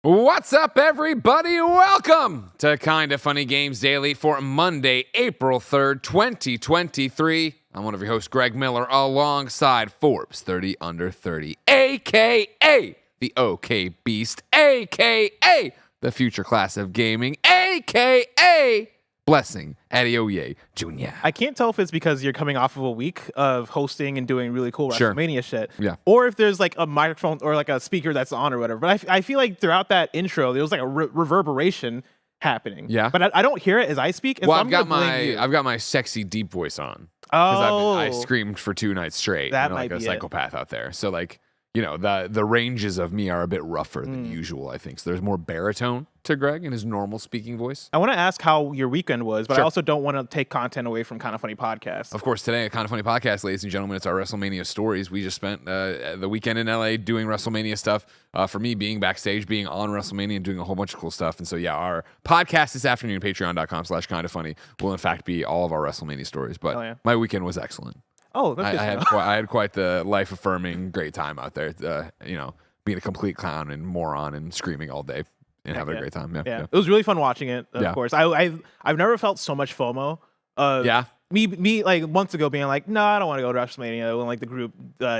What's up, everybody? Welcome to Kinda Funny Games Daily for Monday, April 3rd, 2023. I'm one of your hosts, Greg Miller, alongside Forbes 30 Under 30, a.k.a. the OK Beast, a.k.a. the future class of gaming, a.k.a. Blessing Adeoye Jr. I can't tell if it's because you're coming off of a week of hosting and doing really cool WrestleMania shit, or if there's like a microphone or like a speaker that's on or whatever. But I feel like throughout that intro, there was like a reverberation happening. Yeah. But I don't hear it as I speak. Well, I've got my sexy deep voice on. Oh. I screamed for 2 nights straight. That like might a be psychopath out there. So like, you know, the ranges of me are a bit rougher than usual, I think. So there's more baritone to Greg in his normal speaking voice. I want to ask how your weekend was, but I also don't want to take content away from Kinda Funny Podcast. Of course, today at Kinda Funny Podcast, ladies and gentlemen, it's our WrestleMania stories. We just spent the weekend in LA doing WrestleMania stuff. For me, being backstage, being on WrestleMania, and doing a whole bunch of cool stuff. And so, yeah, our podcast this afternoon, patreon.com/kindafunny, will in fact be all of our WrestleMania stories. But my weekend was excellent. Oh, that's good. I had quite the life-affirming great time out there. You know, being a complete clown and moron and screaming all day and having a great time. Yeah. It was really fun watching it. Of course, I've never felt so much FOMO. Me like months ago being like, no, I don't want to go to WrestleMania when like the group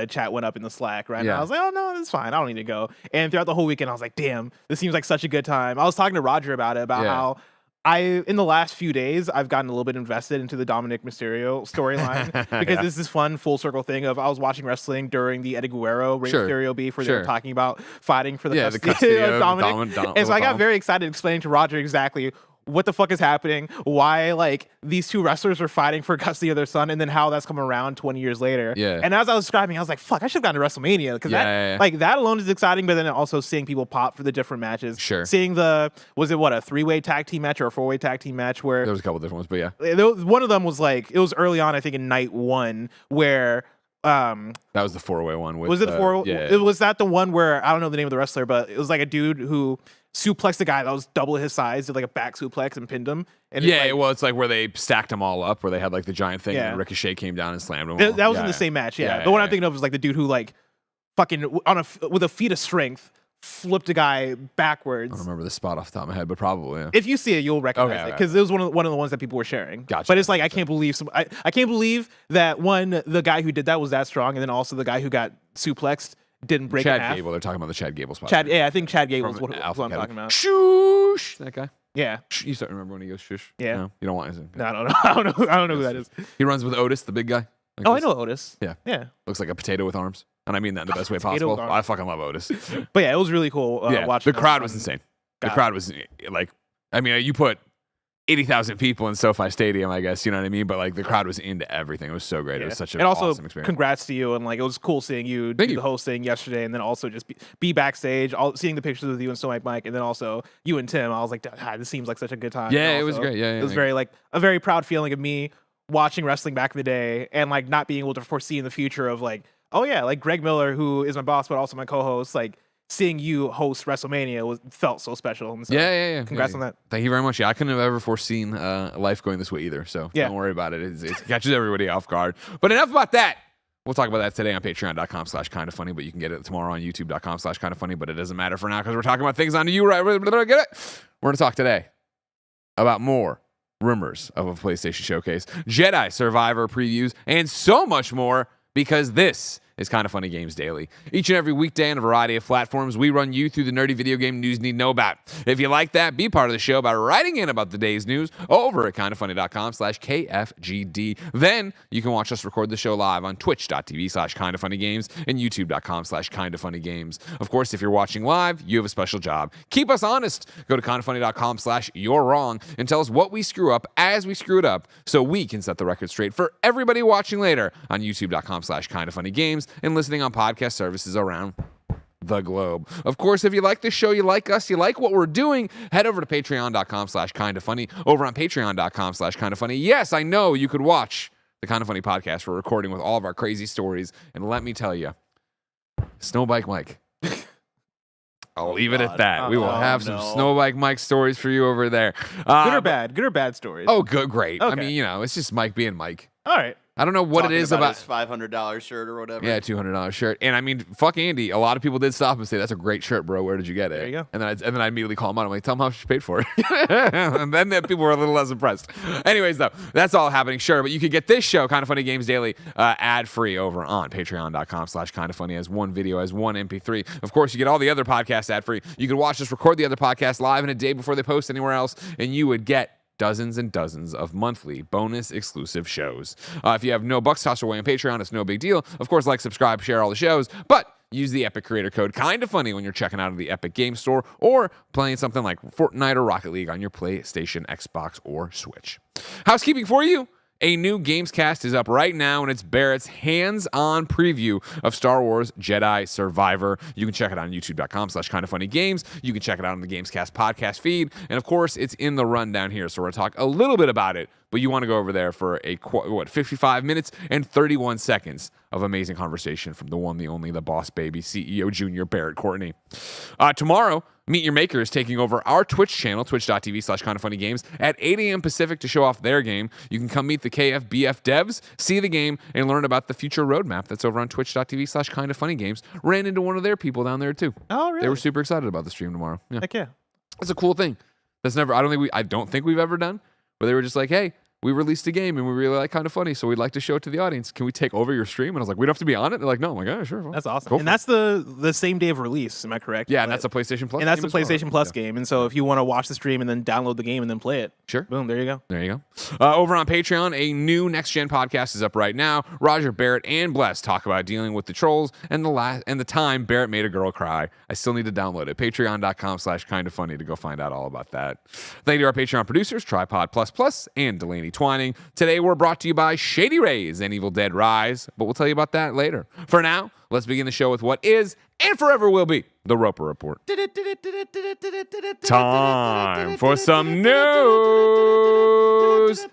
chat went up in the Slack, right? And I was like, oh no, it's fine. I don't need to go. And throughout the whole weekend, I was like, damn, this seems like such a good time. I was talking to Roger about it, about how in the last few days, I've gotten a little bit invested into the Dominic Mysterio storyline because this is fun full circle thing of I was watching wrestling during the Eddie Guerrero Rey Mysterio beef where they were talking about fighting for the custody of Dominic. And so I got very excited explaining to Roger exactly what the fuck is happening, why like these two wrestlers are fighting for custody of their son, and then how that's come around 20 years later. And as I was describing, I was like, fuck, I should have gone to WrestleMania because like that alone is exciting, but then also seeing people pop for the different matches. Seeing a 3-way tag team match or a 4-way tag team match where there was a couple different ones, but one of them was like, it was early on, I think in night 1 where that was the 4-way one. Was it the 4-way? Was that the one where I don't know the name of the wrestler, but it was like a dude who suplexed a guy that was double his size, did like a back suplex and pinned him. And it's like where they stacked them all up, where they had like the giant thing, and Ricochet came down and slammed him. That was in the same match. The one I'm thinking of was like the dude who like fucking with a feat of strength flipped a guy backwards. I don't remember the spot off the top of my head, but probably. If you see it, you'll recognize it because it was one of the ones that people were sharing. Gotcha. But it's like I can't believe I can't believe that the guy who did that was that strong, and then also the guy who got suplexed didn't break in half. Chad Gable. They're talking about the Chad Gable spot. I think Chad Gable is what I'm talking about. Shoosh! That guy. Yeah. You start to remember when he goes shush? Yeah. No, you don't want his. No, I don't know. I don't know who that is. He runs with Otis, the big guy. Like I know Otis. Yeah. Looks like a potato with arms. And I mean that in the best way possible. I fucking love Otis. But yeah, it was really cool watching. The crowd was insane. The crowd was like, I mean, you put 80,000 people in SoFi Stadium, I guess, you know what I mean? But like the crowd was into everything. It was so great. It was such an awesome experience. Congrats to you. And like it was cool seeing you do the whole thing yesterday, and then also just be backstage, seeing the pictures of you and Snow Mike, and then also you and Tim. I was like, this seems like such a good time. Yeah, it was great. Yeah, it was very like a very proud feeling of me watching wrestling back in the day and like not being able to foresee in the future of like, oh yeah, like Greg Miller, who is my boss but also my co-host, like seeing you host WrestleMania felt so special. And so congrats on that. Thank you very much. I couldn't have ever foreseen life going this way either. So don't worry about it. It catches everybody off guard. But enough about that. We'll talk about that today on patreon.com/kindafunny, but you can get it tomorrow on youtube.com/kindafunny, but it doesn't matter for now because we're talking about things on you, right? Get it? We're going to talk today about more rumors of a PlayStation showcase, Jedi Survivor previews, and so much more because this is Kinda Funny Games Daily. Each and every weekday on a variety of platforms, we run you through the nerdy video game news you need to know about. If you like that, be part of the show by writing in about the day's news over at kindafunny.com/KFGD. Then you can watch us record the show live on twitch.tv/kindafunnygames and youtube.com/kindafunnygames. Of course, if you're watching live, you have a special job. Keep us honest. Go to kindafunny.com/you're-wrong and tell us what we screw up as we screw it up so we can set the record straight for everybody watching later on youtube.com/kindafunnygames and listening on podcast services around the globe. Of course, if you like this show, you like us, you like what we're doing, head over to patreon.com/kindafunny. Over on patreon.com/kindafunny. Yes, I know you could watch the Kinda Funny podcast we're recording with all of our crazy stories. And let me tell you, Snowbike Mike. I'll leave it at that. We will have some Snowbike Mike stories for you over there. Good or bad? Good or bad stories? Oh, good, great. Okay. I mean, you know, it's just Mike being Mike. All right. I don't know what it is about his $500 shirt or whatever. Yeah, $200 shirt. And I mean, fuck Andy. A lot of people did stop and say, "That's a great shirt, bro. Where did you get it?" There you go. And then I immediately call him out. I'm like, "Tell him how much you paid for it." And then people were a little less impressed. Anyways, though, that's all happening. Sure, but you could get this show, Kind of Funny Games Daily, ad-free over on patreon.com/kindoffunny as one video, as one MP3. Of course, you get all the other podcasts ad-free. You could watch us record the other podcasts live in a day before they post anywhere else, and you would get dozens and dozens of monthly bonus exclusive shows. If you have no bucks tossed away on Patreon, it's no big deal. Of course, like, subscribe, share all the shows, but use the Epic creator code Kinda Funny when you're checking out of the Epic Game Store or playing something like Fortnite or Rocket League on your PlayStation, Xbox, or Switch. Housekeeping for you. A new Gamescast is up right now, and it's Barrett's hands-on preview of Star Wars Jedi Survivor. You can check it on youtube.com/kindoffunnygames. You can check it out on the Gamescast podcast feed. And, of course, it's in the rundown here, so we're going to talk a little bit about it. But you want to go over there for 55 minutes and 31 seconds of amazing conversation from the one, the only, the boss baby, CEO Junior Barrett Courtney. Tomorrow, Meet Your Maker is taking over our Twitch channel, twitch.tv/kindoffunnygames, at 8 a.m. Pacific to show off their game. You can come meet the KFBF devs, see the game, and learn about the future roadmap that's over on twitch.tv/kindoffunnygames. Ran into one of their people down there, too. Oh, really? They were super excited about the stream tomorrow. Yeah. Heck yeah. That's a cool thing. That's never, I don't think we've ever done, but they were just like, "Hey, we released a game and we really like Kind of Funny, so we'd like to show it to the audience. Can we take over your stream?" And I was like, "We don't have to be on it." They're like, "No." I'm like, "Oh, sure." That's awesome. And that's the same day of release. Am I correct? Yeah, and that's a PlayStation Plus. And that's the game as well, PlayStation right? Plus game. And so if you want to watch the stream and then download the game and then play it, Sure. boom, there you go. There you go. Over on Patreon, a new Next Gen podcast is up right now. Roger, Barrett, and Bless talk about dealing with the trolls and the time Barrett made a girl cry. I still need to download it. Patreon.com/kindoffunny to go find out all about that. Thank you to our Patreon producers, Tripod Plus Plus and Delaney Twining. Today we're brought to you by Shady Rays and Evil Dead Rise, but we'll tell you about that later. For now, let's begin the show with what is and forever will be the Roper Report. Time for some news.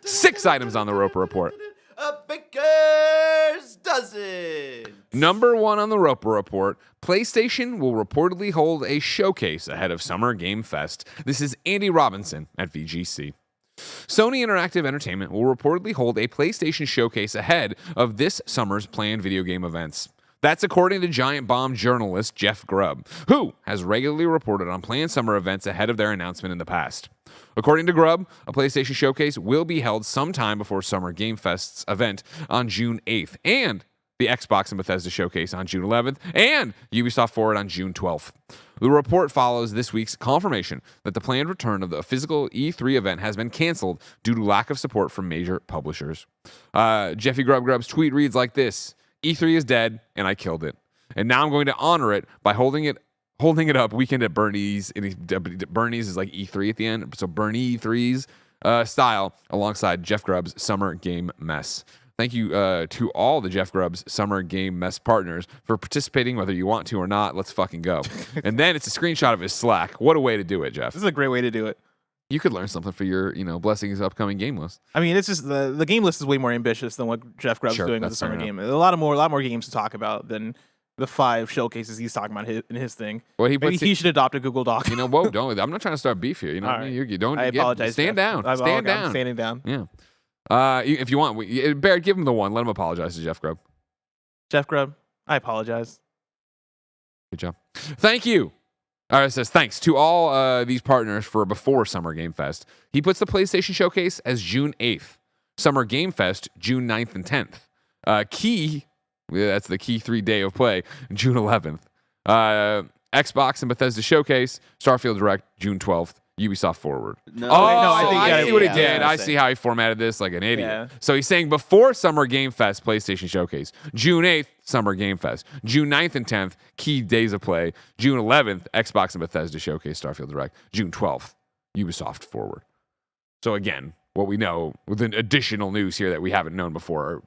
6 items on the Roper Report. A baker's dozen. Number 1 on the Roper Report, PlayStation will reportedly hold a showcase ahead of Summer Game Fest. This is Andy Robinson at VGC. Sony Interactive Entertainment will reportedly hold a PlayStation showcase ahead of this summer's planned video game events. That's according to Giant Bomb journalist Jeff Grubb, who has regularly reported on planned summer events ahead of their announcement in the past. According to Grubb, a PlayStation showcase will be held sometime before Summer Game Fest's event on June 8th, and the Xbox and Bethesda showcase on June 11th, and Ubisoft Forward on June 12th. The report follows this week's confirmation that the planned return of the physical E3 event has been canceled due to lack of support from major publishers. Jeffy Grubb's tweet reads like this: "E3 is dead, and I killed it. And now I'm going to honor it by holding it up weekend at Bernie's." Bernie's is like E3 at the end, so Bernie E3's style, alongside Jeff Grubb's Summer Game Mess. Thank you to all the Jeff Grubb's Summer Game Mess partners for participating, whether you want to or not. Let's fucking go. And then it's a screenshot of his Slack. What a way to do it, Jeff. This is a great way to do it. You could learn something for your, Blessings upcoming game list. I mean, it's just the game list is way more ambitious than what Jeff Grubb's doing with the summer game. A lot more games to talk about than the 5 showcases he's talking about in his thing. Well, maybe he should adopt a Google Doc. Whoa, don't. I'm not trying to start beef here. You know what I mean? You don't. I apologize. Stand down. Stand down. I'm standing down. Yeah. If you want, Barrett, give him the one. Let him apologize to Jeff Grubb. Jeff Grubb, I apologize. Good job. Thank you. All right, it says thanks to all these partners for before Summer Game Fest. He puts the PlayStation Showcase as June 8th. Summer Game Fest, June 9th and 10th. That's the key 3 day of play, June 11th. Xbox and Bethesda Showcase, Starfield Direct, June 12th. Ubisoft Forward. I see what he did. I see how he formatted this like an idiot. Yeah. So he's saying before Summer Game Fest, PlayStation Showcase. June 8th, Summer Game Fest. June 9th and 10th, key days of play. June 11th, Xbox and Bethesda Showcase, Starfield Direct. June 12th, Ubisoft Forward. So again, what we know with an additional news here that we haven't known before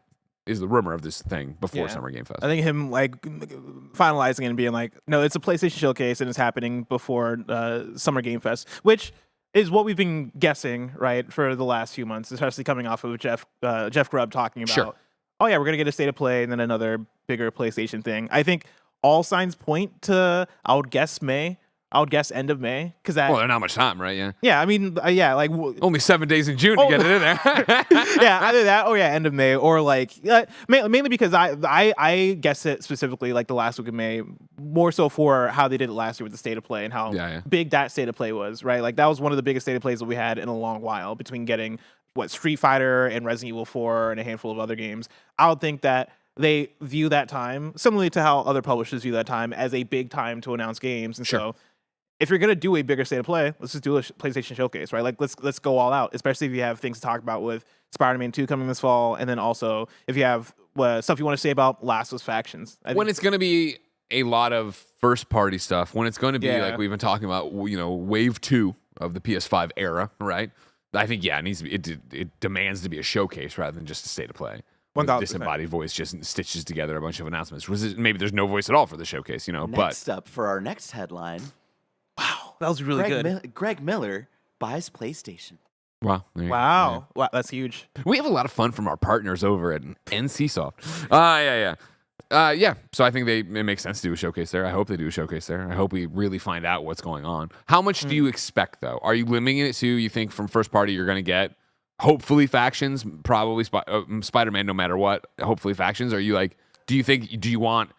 is the rumor of this thing before Summer Game Fest. I think him finalizing it and being like, no, it's a PlayStation Showcase and it's happening before Summer Game Fest, which is what we've been guessing, right, for the last few months, especially coming off of Jeff Grubb talking about, oh yeah, we're going to get a State of Play and then another bigger PlayStation thing. I think all signs point to, I would guess May, I would guess end of May, because Well, there's not much time, right? Yeah. Yeah, I mean, yeah, like only 7 days in June to get it in there. yeah, either that or end of May, or like mainly because I guess it specifically like the last week of May, more so for how they did it last year with the state of play and how big that state of play was, right? Like that was one of the biggest state of plays that we had in a long while, between getting Street Fighter and Resident Evil 4 and a handful of other games. I would think that they view that time similarly to how other publishers view that time as a big time to announce games, and so. If you're gonna do a bigger state of play, let's just do a PlayStation showcase, right? Like let's go all out, especially if you have things to talk about with Spider-Man 2 coming this fall, and then also if you have stuff you want to say about Last of Us Factions. When it's gonna be a lot of first party stuff, when it's going to be like we've been talking about, Wave 2 of the PS5 era, right? I think it needs to be. It demands to be a showcase rather than just a state of play. Disembodied voice just stitches together a bunch of announcements. Maybe there's no voice at all for the showcase, Next up for our next headline. Wow, that was really good. Greg Miller buys PlayStation. Wow. Wow, that's huge. We have a lot of fun from our partners over at NCSoft. So I think it makes sense to do a showcase there. I hope they do a showcase there. I hope we really find out what's going on. How much do you expect, though? Are you limiting it to, you think from first party you're going to get, hopefully, Factions, probably Spider-Man no matter what, hopefully Factions? Are you like, do you want,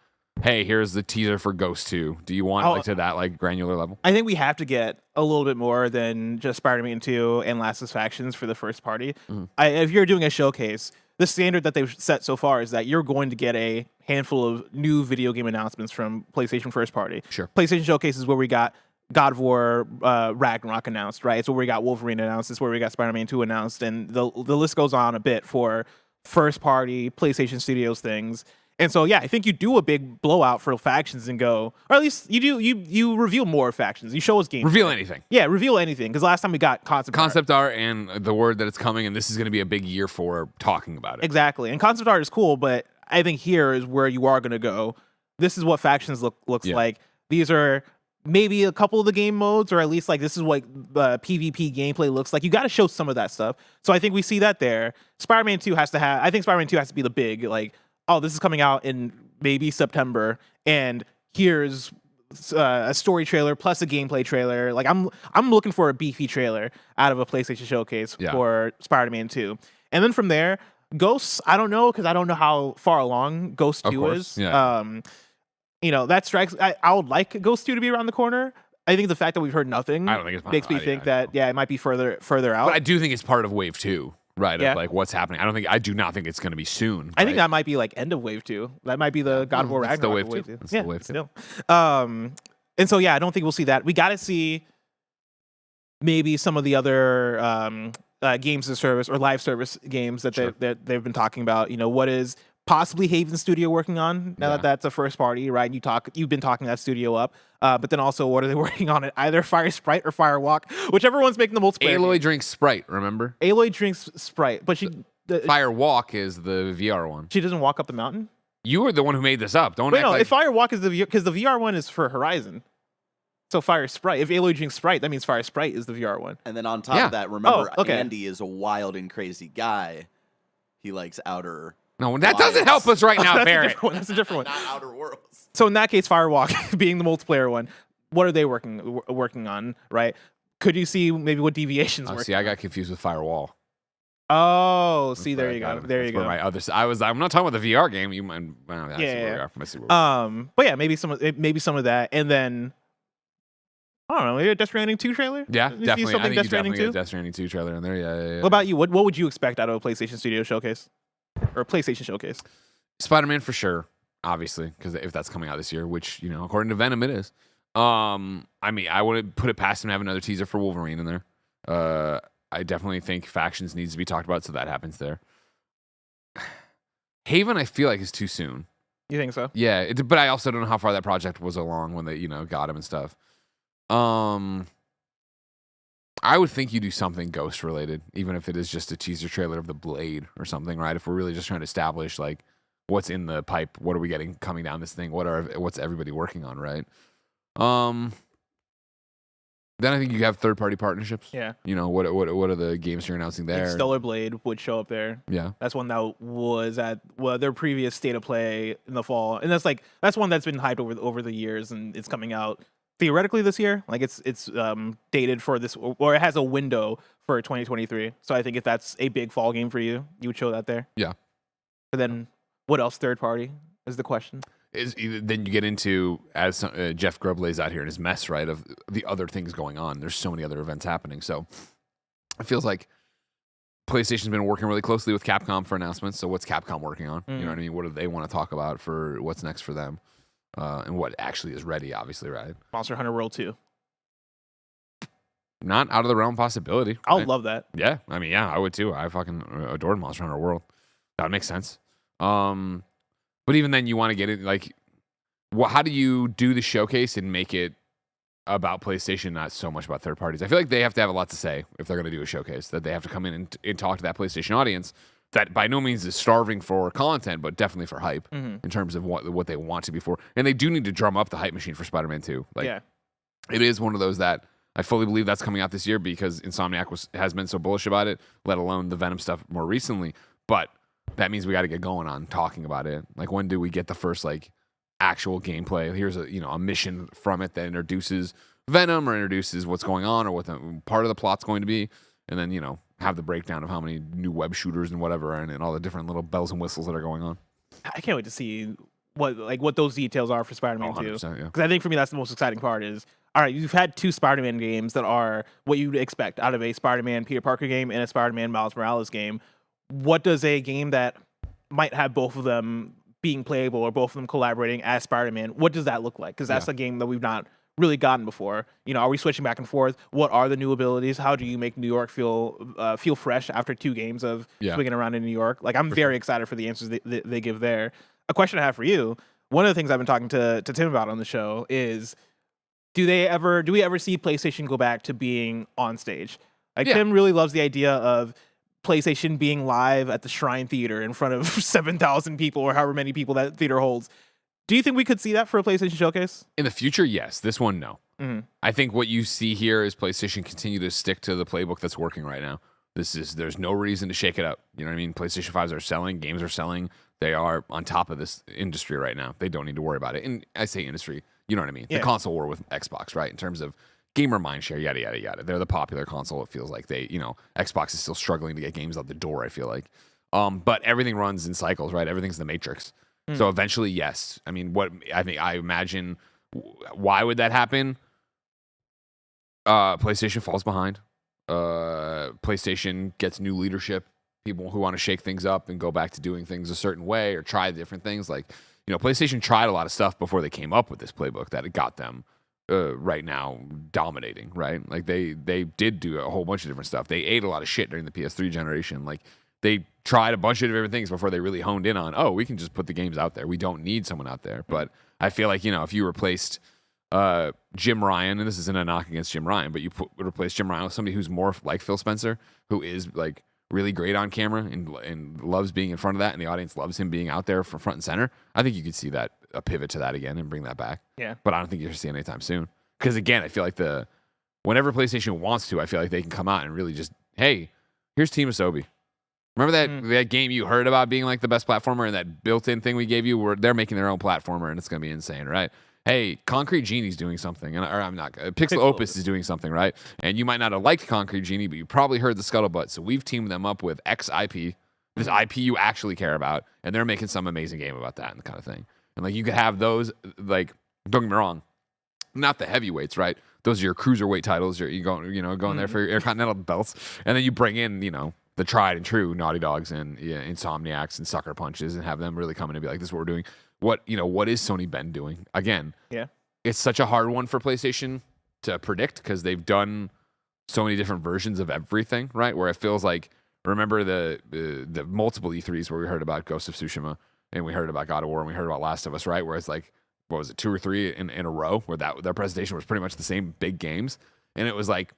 hey, here's the teaser for Ghost 2. Do you want to that granular level? I think we have to get a little bit more than just Spider-Man 2 and Last of Us Factions for the first party. Mm-hmm. If you're doing a showcase, the standard that they've set so far is that you're going to get a handful of new video game announcements from PlayStation first party. Sure. PlayStation Showcase is where we got God of War Ragnarok announced, right? It's where we got Wolverine announced. It's where we got Spider-Man 2 announced. And the list goes on a bit for first party PlayStation Studios things. And so, I think you do a big blowout for Factions and go, or at least you reveal more Factions. You show us games. Reveal anything. Yeah, reveal anything. Because last time we got concept art and the word that it's coming, and this is going to be a big year for talking about it. Exactly. And concept art is cool, but I think here is where you are going to go. This is what Factions looks like. These are maybe a couple of the game modes, or at least this is what the PvP gameplay looks like. You got to show some of that stuff. So I think we see that there. Spider-Man 2 has to be the big, this is coming out in maybe September, and here's a story trailer plus a gameplay trailer. I'm looking for a beefy trailer out of a PlayStation showcase for Spider-Man 2. And then from there, Ghosts, I don't know, because I don't know how far along Ghost 2 is. Yeah. That strikes. I would like Ghost 2 to be around the corner. I think the fact that we've heard nothing makes me think that it might be further out. But I do think it's part of Wave 2. Right, of what's happening. I do not think it's going to be soon. Right? I think that might be end of Wave 2. That might be the God of War Ragnarok Wave 2. That's the Wave 2. And so I don't think we'll see that. We got to see maybe some of the other games as service or live service games that they've been talking about. What is possibly Haven Studio working on now that that's a first party, right? You've been talking that studio up, but then also what are they working on it? Either Fire Sprite or Fire Walk, whichever one's making the multiplayer. Aloy drinks Sprite, remember? Aloy drinks Sprite, but Fire Walk is the VR one. She doesn't walk up the mountain. You were the one who made this up. Don't act like... if Fire Walk is the VR, because the VR one is for Horizon. So Fire Sprite. If Aloy drinks Sprite, that means Fire Sprite is the VR one. And then on top of that, remember, Andy is a wild and crazy guy. He likes outer. No, that doesn't help us right now, Barrett. That's a different one. Not Outer Worlds. So in that case, Firewalk being the multiplayer one, what are they working on, right? Could you see maybe what Deviation's working on? See, I got confused with Firewall. Oh, see, there you go. There you go. My other, I'm not talking about the VR game. You might, but maybe some of that, and then I don't know, maybe a Death Stranding 2 trailer. Yeah, definitely. I think Death Stranding 2. Death Stranding 2 trailer in there. Yeah. What about you? What would you expect out of a PlayStation Studio showcase or a PlayStation showcase? Spider-Man for sure, obviously, because if that's coming out this year, which according to Venom, it is. I wouldn't put it past him to have another teaser for Wolverine in there. I definitely think Factions needs to be talked about, so that happens there. Haven, I feel like, is too soon. You think so? Yeah, but I also don't know how far that project was along when they, got him and stuff. I would think you do something Ghost related, even if it is just a teaser trailer of the Blade or something, right? If we're really just trying to establish what's in the pipe, what are we getting coming down this thing, what's everybody working on, right? Then I think you have third party partnerships. Yeah. What are the games you're announcing there? Stellar Blade would show up there. Yeah. That's one that was at their previous state of play in the fall. And that's one that's been hyped over the years, and it's coming out theoretically this year. Like it's dated for this, or it has a window for 2023. So I think if that's a big fall game for you, you would show that there. Yeah. But then what else third party is the question. Then you get into, as Jeff Grubb lays out here in his mess, right, of the other things going on. There's so many other events happening. So it feels like PlayStation's been working really closely with Capcom for announcements. So what's Capcom working on? You know what I mean? What do they want to talk about for what's next for them? And what actually is ready, obviously, right? Monster Hunter World 2. Not out of the realm of possibility. I would love that. Yeah. I mean, yeah, I would too. I fucking adored Monster Hunter World. That would make sense. But even then, you want to get it, like, how do you do the showcase and make it about PlayStation, not so much about third parties? I feel like they have to have a lot to say if they're going to do a showcase, that they have to come in and talk to that PlayStation audience that by no means is starving for content, but definitely for hype in terms of what they want to be for. And they do need to drum up the hype machine for Spider-Man 2. Like, it is one of those that I fully believe that's coming out this year because Insomniac has been so bullish about it, let alone the Venom stuff more recently. But that means we got to get going on talking about it. Like, when do we get the first, like, actual gameplay? Here's a mission from it that introduces Venom or introduces what's going on or what the part of the plot's going to be. And then, have the breakdown of how many new web shooters and whatever and all the different little bells and whistles that are going on. I can't wait to see what those details are for Spider-Man 2. Yeah. Because I think for me that's the most exciting part is, all right, you've had 2 Spider-Man games that are what you'd expect out of a Spider-Man Peter Parker game and a Spider-Man Miles Morales game. What does a game that might have both of them being playable or both of them collaborating as Spider-Man, what does that look like? Because that's a game that we've not really gotten before. Are we switching back and forth? What are the new abilities? How do you make New York feel fresh after 2 games of swinging around in New York? Like, I'm very excited for the answers they give there. A question I have for you, one of the things I've been talking to Tim about on the show is, do we ever see PlayStation go back to being on stage? Like, Tim really loves the idea of PlayStation being live at the Shrine Theater in front of 7,000 people or however many people that theater holds. Do you think we could see that for a PlayStation showcase? In the future, yes. This one, no. I think what you see here is PlayStation continue to stick to the playbook that's working right now. There's no reason to shake it up. You know what I mean? PlayStation 5s are selling, games are selling. They are on top of this industry right now. They don't need to worry about it. And I say industry, you know what I mean? The console war with Xbox, right? In terms of gamer mindshare, yada, yada, yada. They're the popular console. It feels like Xbox is still struggling to get games out the door, I feel like. But everything runs in cycles, right? Everything's the Matrix. So eventually, yes. I mean, I imagine, why would that happen? PlayStation falls behind. PlayStation gets new leadership, people who want to shake things up and go back to doing things a certain way or try different things. Like, PlayStation tried a lot of stuff before they came up with this playbook that it got them right now dominating, right? Like, they did do a whole bunch of different stuff. They ate a lot of shit during the PS3 generation. Like, they tried a bunch of different things before they really honed in on, we can just put the games out there. We don't need someone out there. But I feel like, if you replaced Jim Ryan, and this isn't a knock against Jim Ryan, but you replace Jim Ryan with somebody who's more like Phil Spencer, who is like really great on camera and loves being in front of that, and the audience loves him being out there for front and center. I think you could see that a pivot to that again and bring that back. Yeah. But I don't think you're seeing it anytime soon. Because again, I feel like whenever PlayStation wants to, I feel like they can come out and really just, hey, here's Team Asobi. Remember that game you heard about being like the best platformer and that built-in thing we gave you where they're making their own platformer and it's going to be insane, right? Hey, Concrete Genie's doing something. Pixel Opus is doing something, right? And you might not have liked Concrete Genie, but you probably heard the scuttlebutt. So we've teamed them up with X IP, this IP you actually care about, and they're making some amazing game about that and the kind of thing. And like, you could have those, like, don't get me wrong, not the heavyweights, right? Those are your cruiserweight titles. You're going there for your Intercontinental belts, and then you bring in, the tried and true Naughty Dogs and Insomniacs and Sucker Punches and have them really come in and be like, this is what we're doing. What is Sony Bend doing? Again, it's such a hard one for PlayStation to predict because they've done so many different versions of everything, right? Where it feels like, remember the multiple E3s where we heard about Ghost of Tsushima and we heard about God of War and we heard about Last of Us, right? Where it's like, what was it, 2 or 3 in a row where their presentation was pretty much the same big games. And it was like,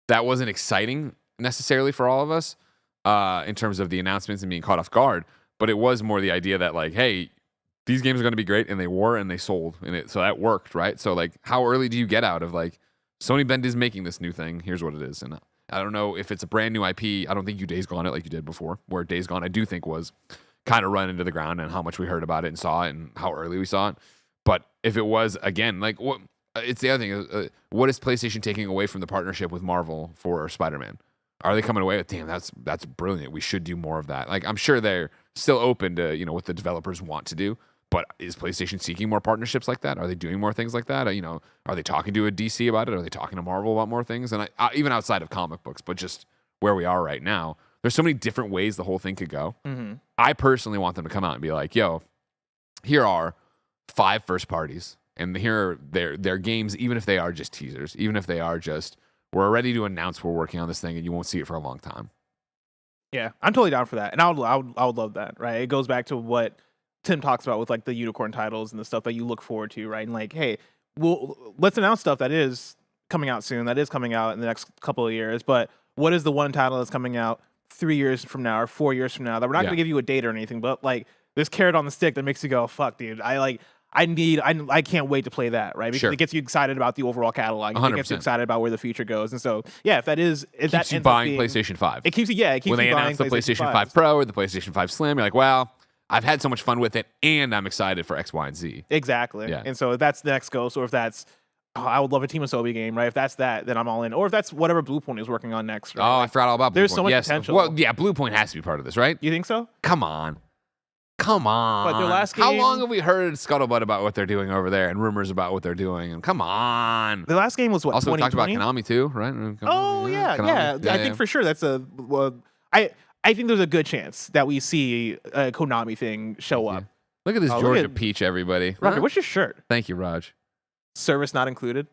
that wasn't exciting necessarily for all of us in terms of the announcements and being caught off guard. But it was more the idea that like, hey, these games are going to be great, and they were, and they sold, and so that worked, right? So like, how early do you get out of like, Sony Bend is making this new thing, here's what it is, and I don't know if it's a brand new IP. I don't think you Days Gone it like you did before, where Days Gone I do think was kind of run into the ground and how much we heard about it and saw it and how early we saw it. But if it was, again, like, what it's the other thing. What is PlayStation taking away from the partnership with Marvel for Spider-Man? Are they coming away with, damn, that's brilliant. We should do more of that. Like, I'm sure they're still open to, what the developers want to do. But is PlayStation seeking more partnerships like that? Are they doing more things like that? Are they talking to a DC about it? Are they talking to Marvel about more things? And even outside of comic books, but just where we are right now, there's so many different ways the whole thing could go. Mm-hmm. I personally want them to come out and be like, yo, here are 5 first parties. And here are their games, even if they are just teasers, even if they are just, we're ready to announce we're working on this thing and you won't see it for a long time. Yeah, I'm totally down for that. And I would love that, right? It goes back to what Tim talks about with like the unicorn titles and the stuff that you look forward to, right? And like, hey, let's announce stuff that is coming out soon, that is coming out in the next couple of years. But what is the one title that's coming out 3 years from now or 4 years from now that we're not going to give you a date or anything, but like this carrot on the stick that makes you go, fuck, dude, I can't wait to play that, right? Because it gets you excited about the overall catalog. 100%. It gets you excited about where the future goes. And so, yeah, if that keeps you buying PlayStation 5. It keeps you, when they announce the PlayStation 5 Pro or the PlayStation 5 Slim, you're like, well, I've had so much fun with it, and I'm excited for X, Y, and Z. Exactly. Yeah. And so if that's the next ghost, or if that's, I would love a Team Asobi game, right? If that's that, then I'm all in. Or if that's whatever Bluepoint is working on next. Right? Oh, I forgot all about Bluepoint. There's so much potential. Well, yeah, Bluepoint has to be part of this, right? You think so? Come on. But their last game, how long have we heard scuttlebutt about what they're doing over there and rumors about what they're doing? And come on. The last game was what? Also, we talked about Konami too, right? Oh yeah. I think for sure that's I think there's a good chance that we see a Konami thing show up. Look at this Georgia peach, everybody. Roger, what's your shirt? Thank you, Raj. Service not included.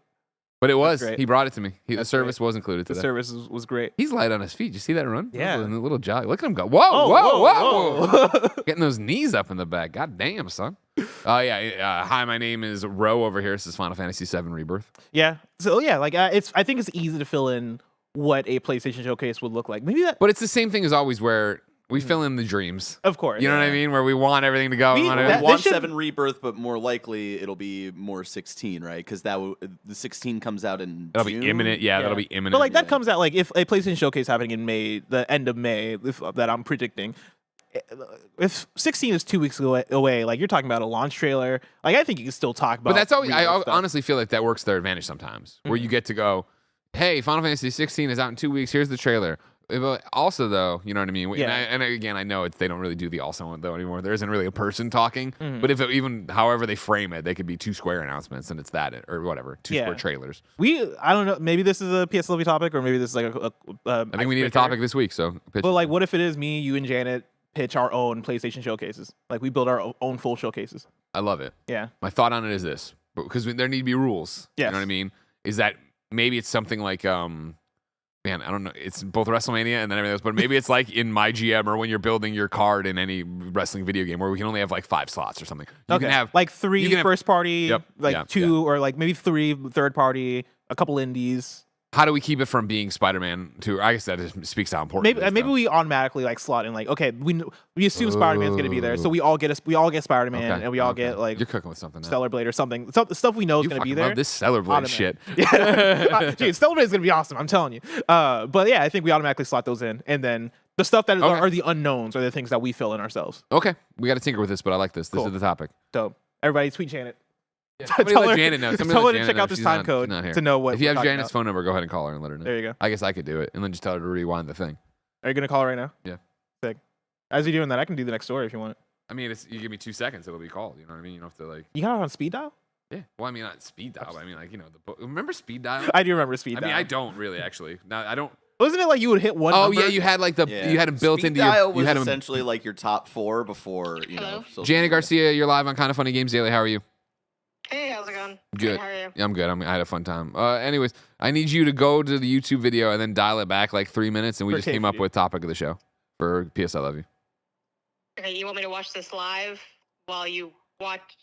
But it was. He brought it to me. The service was included today. The service was great. He's light on his feet. Did you see that run? Yeah. A little jog. Look at him go. Whoa. Getting those knees up in the back. God damn, son. Hi, my name is Ro over here. This is Final Fantasy VII Rebirth. Yeah. So, yeah, like I think it's easy to fill in what a PlayStation showcase would look like. Maybe that. But it's the same thing as always where we fill in the dreams. Of course. You know what I mean? Where we want everything to go. We want 7 Rebirth, but more likely it'll be more 16, right? Because the 16 comes out in That'll June. be imminent. Yeah, that'll be imminent. But like that comes out like if a PlayStation Showcase happening in May, the end of May, that I'm predicting. If 16 is 2 weeks away, like you're talking about a launch trailer, like I think you can still talk about. But that's always. I honestly feel like that works to their advantage sometimes, where you get to go, hey, Final Fantasy 16 is out in 2 weeks. Here's the trailer. Also, though, you know what I mean? Yeah. And again, I know they don't really do the also though anymore. There isn't really a person talking. But if even however they frame it, they could be 2 Square announcements and it's that or whatever, 2 Square trailers. I don't know. Maybe this is a PSLV topic or maybe this is like I think we need a topic this week. So, but like, what if it is me, you, and Janet pitch our own PlayStation showcases? Like we build our own full showcases. I love it. Yeah. My thought on it is this, because there need to be rules. Yes. You know what I mean? Is that maybe it's something like man, I don't know. It's both WrestleMania and then everything else, but maybe it's like in My GM or when you're building your card in any wrestling video game where we can only have like 5 slots or something. You can have like 3 first party, like 2 or like maybe 3 third party, a couple indies. How do we keep it from being Spider-Man to? I guess that just speaks to how important. Maybe we automatically like slot in like, okay, we assume Spider-Man's gonna be there, so we all get Spider-Man and we all get like you're cooking with something. Stellar Blade or something. Stuff we know is gonna be there. Love this Stellar Blade shit. Yeah, dude, Stellar Blade is gonna be awesome. I'm telling you. But yeah, I think we automatically slot those in, and then the stuff that are the unknowns are the things that we fill in ourselves. Okay, we got to tinker with this, but I like this. This is the topic. Dope. Everybody, tweet Janet. Yeah, somebody let Janet know. Tell her to check out this time code to know what. If you have Janet's phone number, go ahead and call her and let her know. There you go. I guess I could do it, and then just tell her to rewind the thing. Are you gonna call her right now? Yeah. Sick. As you're doing that, I can do the next story if you want. I mean, you give me 2 seconds, it'll be called. You know what I mean? You don't have to like. You got it on speed dial? Yeah. Well, I mean, not speed dial. But I mean, like the book. Remember speed dial? I do remember speed dial. I mean, I don't really actually. Now I don't. Wasn't it like you would hit one? Oh number? yeah, you had like you had them built Speed into dial your. You had them essentially like your top 4 before know. Janet Garcia, you're live on Kind of Funny Games Daily. How are you? Hey, how's it going? Good. How are you? Yeah, I'm good. I had a fun time. Anyways, I need you to go to the YouTube video and then dial it back like 3 minutes, and we just came up with topic of the show for PS I Love You. Okay, you want me to watch this live while you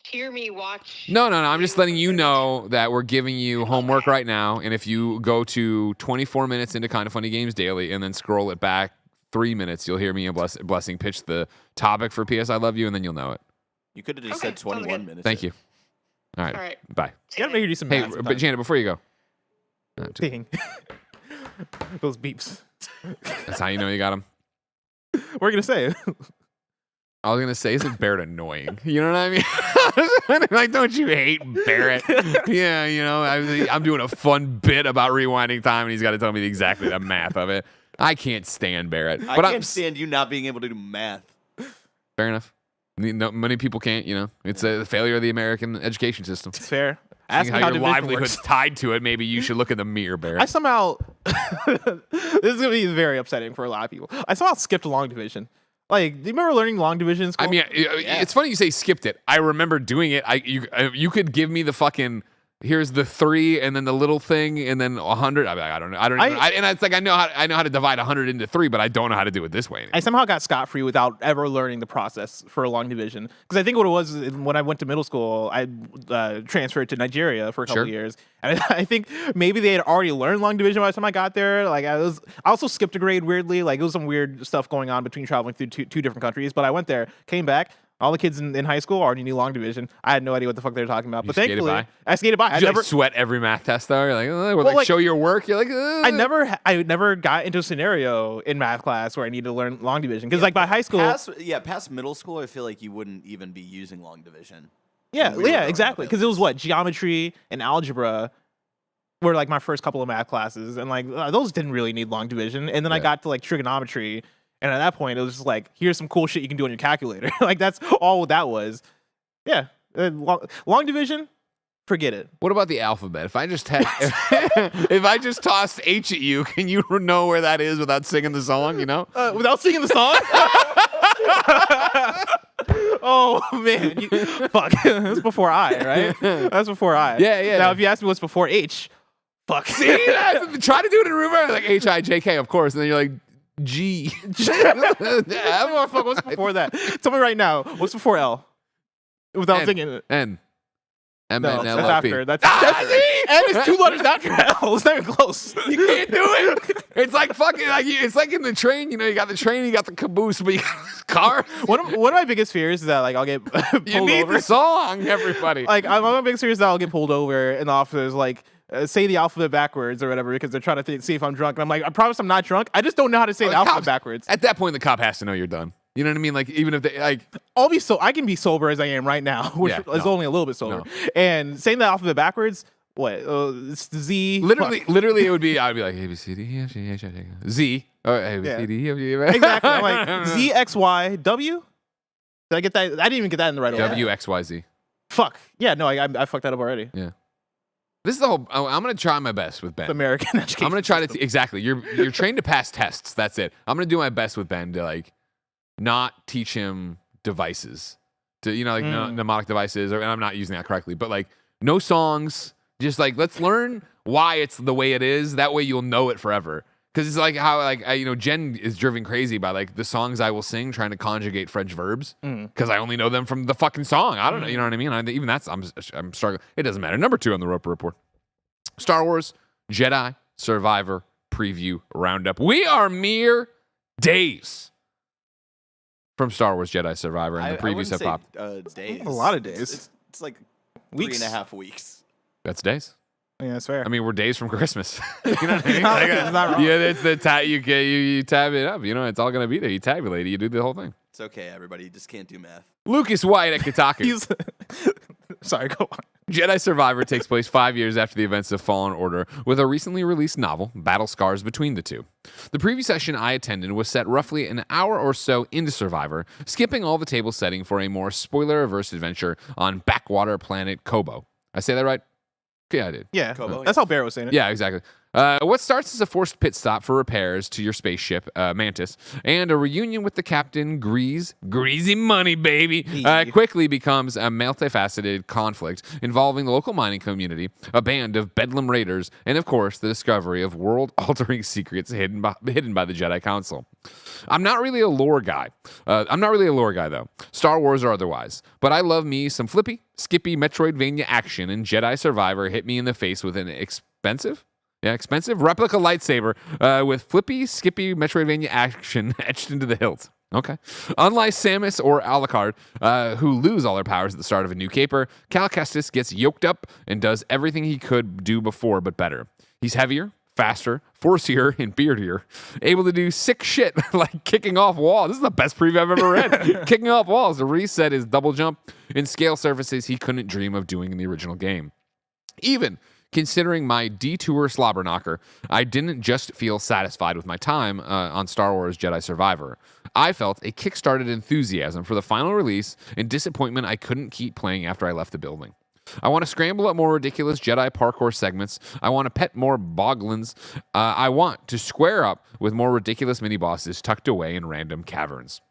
hear me watch? No. I'm just letting you know that we're giving you homework right now, and if you go to 24 minutes into Kind of Funny Games Daily and then scroll it back 3 minutes, you'll hear me and Blessing pitch the topic for PS I Love You, and then you'll know it. You could have just said 21 minutes. Thank you. All right. Bye. You gotta make her do some math. But Janet, before you go. Ding. Those beeps. That's how you know you got them. We're gonna say. I was gonna say, isn't Barrett annoying? You know what I mean? Like, don't you hate Barrett? Yeah, you know, I'm doing a fun bit about rewinding time, and he's got to tell me exactly the math of it. I can't stand Barrett. I can't stand you not being able to do math. Fair enough. Many people can't. You know, it's a failure of the American education system. It's fair. Asking how your livelihood's tied to it, maybe you should look in the mirror, Barrett. I somehow this is gonna be very upsetting for a lot of people. I somehow skipped long division. Like, do you remember learning long division in school? I mean, it's funny you say skipped it. I remember doing it. You could give me the fucking, here's the 3 and then the little thing and then 100. I don't know. And it's like I know how to divide 100 into 3, but I don't know how to do it this way anymore. I somehow got scot-free without ever learning the process for a long division. Because I think what it was when I went to middle school, I transferred to Nigeria for a couple of years, and I think maybe they had already learned long division by the time I got there. Like I also skipped a grade weirdly. Like it was some weird stuff going on between traveling through two different countries. But I went there, came back. All the kids in high school already knew long division. I had no idea what the fuck they were talking about. But thankfully, I skated by. Did you never sweat every math test though? You're like, show your work. You're like, I never got into a scenario in math class where I needed to learn long division. Because like by high school, past middle school, I feel like you wouldn't even be using long division. Yeah, exactly. Because it was geometry and algebra were like my first couple of math classes, and like those didn't really need long division. And then I got to like trigonometry. And at that point, it was just like, here's some cool shit you can do on your calculator. Like, that's all that was. Yeah. Long division, forget it. What about the alphabet? If I just if I just tossed H at you, can you know where that is without singing the song, you know? Without singing the song? Oh, man. Fuck. That's before I, right? That's before I. Yeah. Now, if you ask me what's before H, fuck. See? Try to do it in reverse, like H-I-J-K, of course. And then you're like, G. What's before that? Tell me right now. What's before L? Without thinking it. N. M No, N that's L O P. after. That's N is 2 letters after L. It's not even close. You can't do it. It's like fucking it's like in the train. You know, you got the train, you got the caboose, but you got the car. One of my biggest fears is that like I'll get pulled over. You need the song, everybody. Like one of my biggest fears is that I'll get pulled over and the officer's like, say the alphabet backwards or whatever because they're trying to see if I'm drunk. And I'm like, I promise I'm not drunk. I just don't know how to say the alphabet backwards. At that point, the cop has to know you're done. You know what I mean? Like, even if they like, I can be sober as I am right now, which is only a little bit sober. And saying the alphabet backwards, what? It's Z. Literally, it would be. I'd be like A B C D E F G H I J K Z. Oh, A B C D E F G. Exactly. I'm like Z X Y W. Did I get that? I didn't even get that in the right order. W X Y Z. Fuck. Yeah. No, I fucked that up already. Yeah. This is the whole. I'm gonna try my best with Ben. The American education. I'm gonna try to exactly. You're trained to pass tests. That's it. I'm gonna do my best with Ben to like not teach him devices to mnemonic devices, and I'm not using that correctly. But like no songs. Just like let's learn why it's the way it is. That way you'll know it forever. Because it's like how Jen is driven crazy by like the songs I will sing trying to conjugate French verbs because I only know them from the fucking song. I don't know, you know what I mean? Even that's I'm struggling. It doesn't matter. Number 2 on the Roper Report: Star Wars Jedi Survivor preview roundup. We are mere days from Star Wars Jedi Survivor, and the previews have popped. Days. A lot of days. It's like weeks. 3.5 weeks. That's days. Yeah, that's fair. I mean, we're days from Christmas. You know what I mean? It's not wrong. Yeah, it's the you tab it up. You know, it's all gonna be there. You tabulate it. You do the whole thing. It's okay, everybody. You just can't do math. Lucas White at Kotaku. Sorry, go on. Jedi Survivor takes place 5 years after the events of Fallen Order, with a recently released novel, Battle Scars, between the two. The preview session I attended was set roughly an hour or so into Survivor, skipping all the table setting for a more spoiler-averse adventure on backwater planet Kobo. I say that right? Yeah, I did. Yeah, Kobo, that's how Barrett was saying it. Yeah, exactly. What starts as a forced pit stop for repairs to your spaceship, Mantis, and a reunion with the captain, Greasy money, baby, quickly becomes a multifaceted conflict involving the local mining community, a band of Bedlam raiders, and of course, the discovery of world-altering secrets hidden by the Jedi Council. I'm not really a lore guy. Though. Star Wars or otherwise. But I love me some flippy, skippy Metroidvania action, and Jedi Survivor hit me in the face with an expensive replica lightsaber with flippy, skippy Metroidvania action etched into the hilt. Okay. Unlike Samus or Alucard, who lose all their powers at the start of a new caper, Cal Kestis gets yoked up and does everything he could do before, but better. He's heavier, faster, forcier, and beardier, able to do sick shit like kicking off walls. This is the best preview I've ever read. Kicking off walls to reset his double jump and scale surfaces he couldn't dream of doing in the original game. Even considering my detour slobber knocker, I didn't just feel satisfied with my time on Star Wars Jedi Survivor. I felt a kickstarted enthusiasm for the final release and disappointment I couldn't keep playing after I left the building. I want to scramble up more ridiculous Jedi parkour segments. I want to pet more boglins. I want to square up with more ridiculous mini-bosses tucked away in random caverns.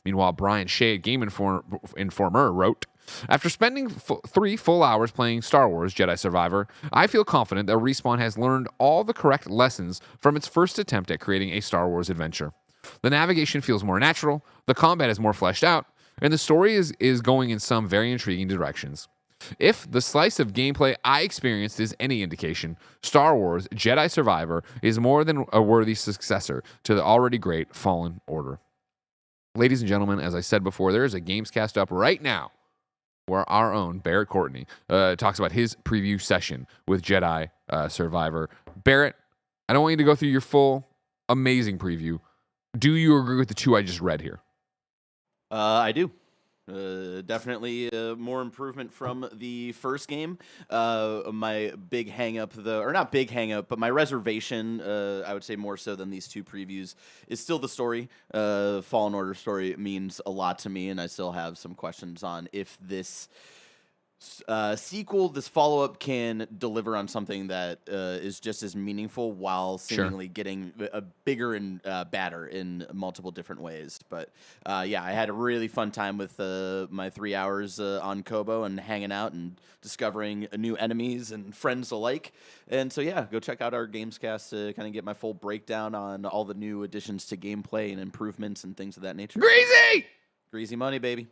Meanwhile, Brian Shea at Game Informer wrote, after spending 3 full hours playing Star Wars Jedi Survivor, I feel confident that Respawn has learned all the correct lessons from its first attempt at creating a Star Wars adventure. The navigation feels more natural, the combat is more fleshed out, and the story is going in some very intriguing directions. If the slice of gameplay I experienced is any indication, Star Wars Jedi Survivor is more than a worthy successor to the already great Fallen Order. Ladies and gentlemen, as I said before, there is a Gamescast up right now where our own Barrett Courtney talks about his preview session with Jedi Survivor. Barrett, I don't want you to go through your full amazing preview. Do you agree with the 2 I just read here? I do. Definitely more improvement from the first game. My big hang-up, or not big hang-up, but my reservation, I would say more so than these 2 previews, is still the story. Fallen Order story means a lot to me, and I still have some questions on if this sequel, this follow-up, can deliver on something that is just as meaningful while seemingly getting a bigger and badder in multiple different ways. But yeah, I had a really fun time with my 3 hours on Kobo and hanging out and discovering new enemies and friends alike. And so yeah, go check out our Gamescast to kind of get my full breakdown on all the new additions to gameplay and improvements and things of that nature. Greasy money, baby.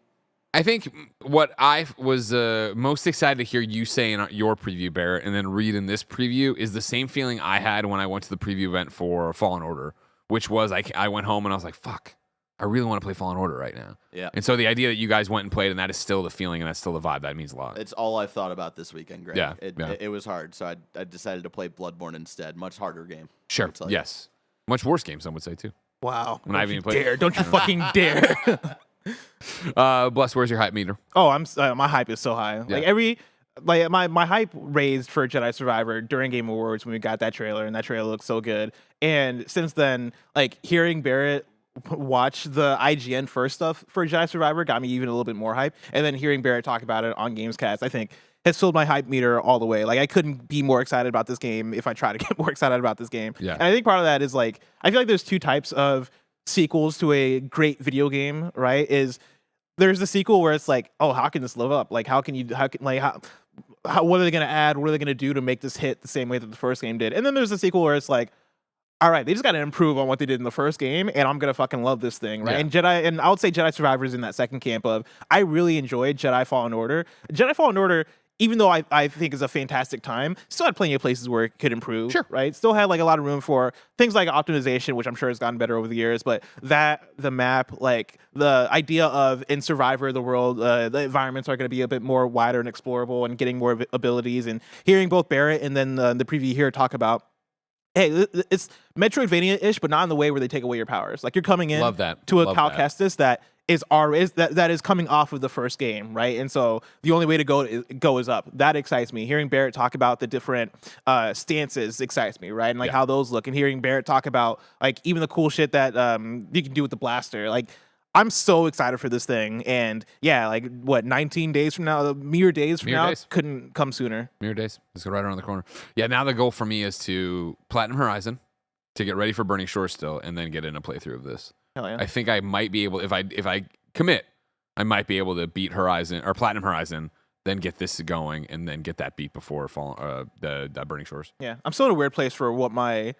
I think what I was most excited to hear you say in your preview, Barrett, and then read in this preview is the same feeling I had when I went to the preview event for Fallen Order, which was I went home and I was like, fuck, I really want to play Fallen Order right now. Yeah. And so the idea that you guys went and played, and that is still the feeling, and that's still the vibe, that means a lot. It's all I've thought about this weekend, Greg. Yeah. It was hard, so I decided to play Bloodborne instead. Much harder game. Sure, yes. Much worse game, some would say, too. Wow. When I haven't even played. Don't you fucking dare. Bless, where's your hype meter? Oh, my hype is so high. Yeah. My hype raised for Jedi Survivor during Game Awards when we got that trailer, and that trailer looked so good. And since then, hearing Barrett watch the IGN first stuff for Jedi Survivor got me even a little bit more hype. And then hearing Barrett talk about it on Gamescast, I think has filled my hype meter all the way. I couldn't be more excited about this game if I try to get more excited about this game. Yeah. And I think part of that is I feel like there's 2 types of sequels to a great video game, right? There's the sequel where it's oh, how can this live up? What are they going to add? What are they going to do to make this hit the same way that the first game did? And then there's the sequel where it's all right, they just got to improve on what they did in the first game, and I'm going to fucking love this thing, right? Yeah. And I would say Jedi Survivor is in that second camp of, I really enjoyed Jedi Fallen Order. Jedi Fallen Order, even though I think is a fantastic time, still had plenty of places where it could improve, right? Still had a lot of room for things like optimization, which I'm sure has gotten better over the years, but the map, the idea of in Survivor, the world, the environments are going to be a bit more wider and explorable and getting more abilities, and hearing both Barrett and then the preview here talk about, hey, it's Metroidvania-ish, but not in the way where they take away your powers. You're coming in to a Cal Kestis that is coming off of the first game, right? And so the only way to go is up. That excites me. Hearing Barrett talk about the different stances excites me, right? And how those look. And hearing Barrett talk about even the cool shit that you can do with the blaster. I'm so excited for this thing. And yeah, 19 days from now, mere days from now, couldn't come sooner. Mere days. Let's go right around the corner. Yeah, now the goal for me is to Platinum Horizon, to get ready for Burning Shores still, and then get in a playthrough of this. Hell yeah. I think I might be able, if I commit, I might be able to beat Horizon or Platinum Horizon, then get this going, and then get that beat before the Burning Shores. Yeah, I'm still in a weird place for what my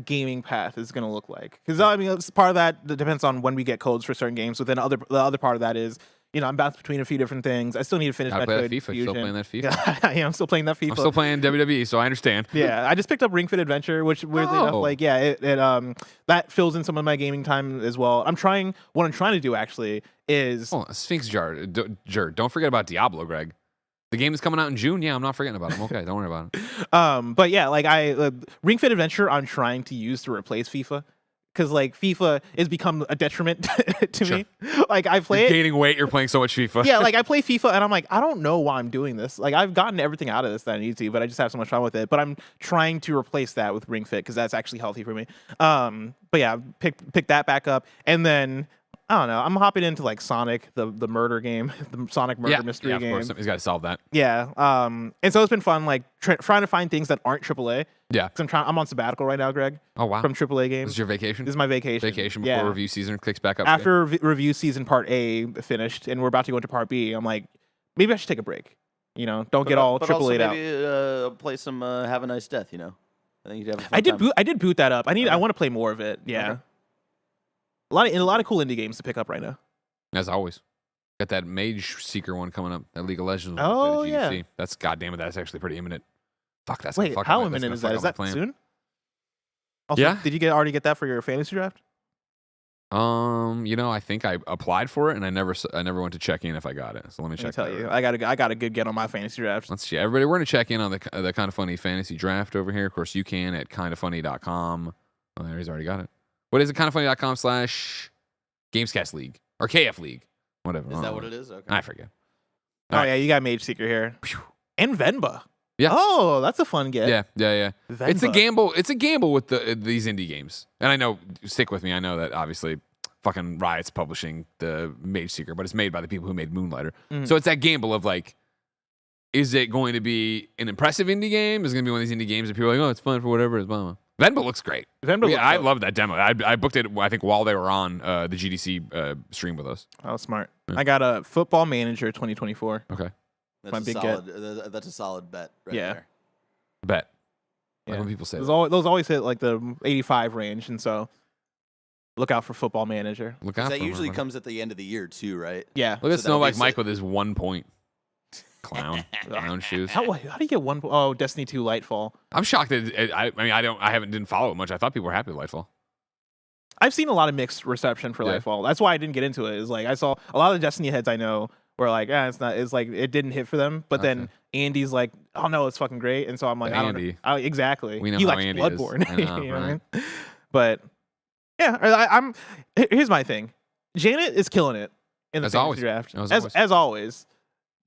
gaming path is going to look like, because it's part of that depends on when we get codes for certain games. But then the other part of that is, I'm bounced between a few different things. I still need to finish Metroid FIFA. Fusion. Still playing that FIFA? Yeah, I'm still playing that FIFA. I'm still playing WWE, so I understand. Yeah, I just picked up Ring Fit Adventure, which weirdly enough, that fills in some of my gaming time as well. What I'm trying to do actually is Sphinx Jar. Don't forget about Diablo, Greg. The game is coming out in June. Yeah, I'm not forgetting about it. I'm okay. Don't worry about it. But yeah, like Ring Fit Adventure, I'm trying to use to replace FIFA. Because like FIFA has become a detriment to me. Like I play You're gaining weight. You're playing so much FIFA. Yeah, like I play FIFA and I'm like, I don't know why I'm doing this. Like I've gotten everything out of this that I need to, but I just have so much fun with it. But I'm trying to replace that with Ring Fit because that's actually healthy for me. But yeah, pick that back up, and then I don't know. I'm hopping into like Sonic, the murder game, the Sonic murder mystery game. Of course, he's got to solve that. Yeah. And so it's been fun, like trying to find things that aren't AAA. Yeah. Because I'm on sabbatical right now, Greg. Oh wow. From AAA games. This is your vacation. This is my vacation. Vacation before review season kicks back up. After review season part A finished, and we're about to go into part B, I'm like, maybe I should take a break. You know, don't get all AAA'd out. Maybe play some Have a Nice Death. You know, I think you'd have. A fun time. I did boot that up. I want to play more of it. Yeah. Okay. A lot of cool indie games to pick up right now. As always. Got that Mage Seeker one coming up. That League of Legends one. Oh, yeah. That's goddamn it. That's actually pretty imminent. Fuck, that's Wait, how imminent is that? Is that soon? Also, yeah. Did you already get that for your fantasy draft? You know, I think I applied for it and I never went to check in if I got it. So let me check. Tell you, I got a good get on my fantasy draft. Let's see, everybody. We're gonna check in on the Kind of Funny fantasy draft over here. Of course, you can at kindoffunny.com. Oh, there, he's already got it. What is it? kindoffunny.com/Gamescast League or KF League, whatever. Is that what it is? Okay. I forget. All right. Yeah, you got Mage Seeker here. And Venba. Yeah. Oh, that's a fun get. Yeah. Venba. It's a gamble. It's a gamble with these indie games. And I know, stick with me. I know that obviously, fucking Riot's publishing the Mage Seeker, but it's made by the people who made Moonlighter. Mm-hmm. So it's that gamble of like, is it going to be an impressive indie game? Is it going to be one of these indie games that people are like, oh, it's fun for whatever. It's blah, blah. Venba looks great. I love that demo. I booked it, I think, while they were on the GDC stream with us. Oh, smart. Yeah. I got a Football Manager 2024. Okay. That's a solid bet right there. Bet. Yeah. Like when people say those always hit like the 85 range, and so look out for Football Manager. Look out. That usually comes at the end of the year too, right? Yeah. Look at Snow like Mike with his 1 point. Clown shoes. How do you get 1 point? Oh, Destiny 2 Lightfall. I'm shocked that I didn't follow it much. I thought people were happy with Lightfall. I've seen a lot of mixed reception for Lightfall. That's why I didn't get into it. Is like I saw a lot of the Destiny heads I know were like, it's like it didn't hit for them. But then Andy's like, oh no, it's fucking great. And so I'm like, Andy. Exactly. We know he how likes Andy Bloodborne. is. I know, you know what I mean? But yeah, here's my thing. Janet is killing it in the fantasy draft. As always.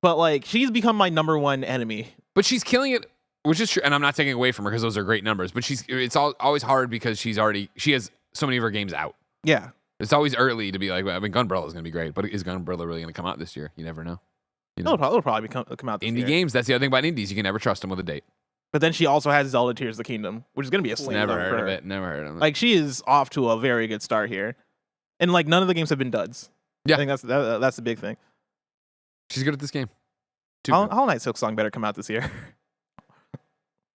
But like she's become my number one enemy. But she's killing it, which is true, and I'm not taking away from her because those are great numbers. But it's always hard because she has so many of her games out. Yeah. It's always early to be like, I mean, Gunbrella is going to be great, but is Gunbrella really going to come out this year? You never know. It'll probably come out this year. Indie games, that's the other thing about indies. You can never trust them with a date. But then she also has Zelda Tears of the Kingdom, which is going to be a slam Never dunk heard for of her. it. Never heard of it. Like she is off to a very good start here. And like none of the games have been duds. Yeah. I think that's the big thing. She's good at this game. Hollow Knight Silksong better come out this year.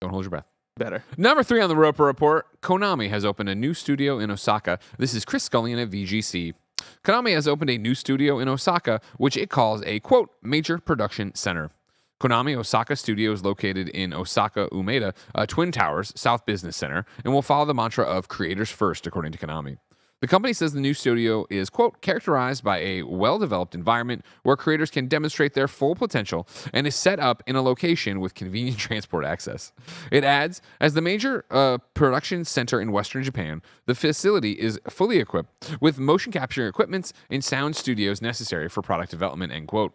Don't hold your breath. Better. Number 3 on the Roper Report, Konami has opened a new studio in Osaka. This is Chris Scullion at VGC. Konami has opened a new studio in Osaka, which it calls a, quote, major production center. Konami Osaka Studio is located in Osaka Umeda, Twin Towers South Business Center, and will follow the mantra of creators first, according to Konami. The company says the new studio is, quote, characterized by a well-developed environment where creators can demonstrate their full potential and is set up in a location with convenient transport access. It adds, as the major production center in Western Japan, the facility is fully equipped with motion capture equipment and sound studios necessary for product development, end quote.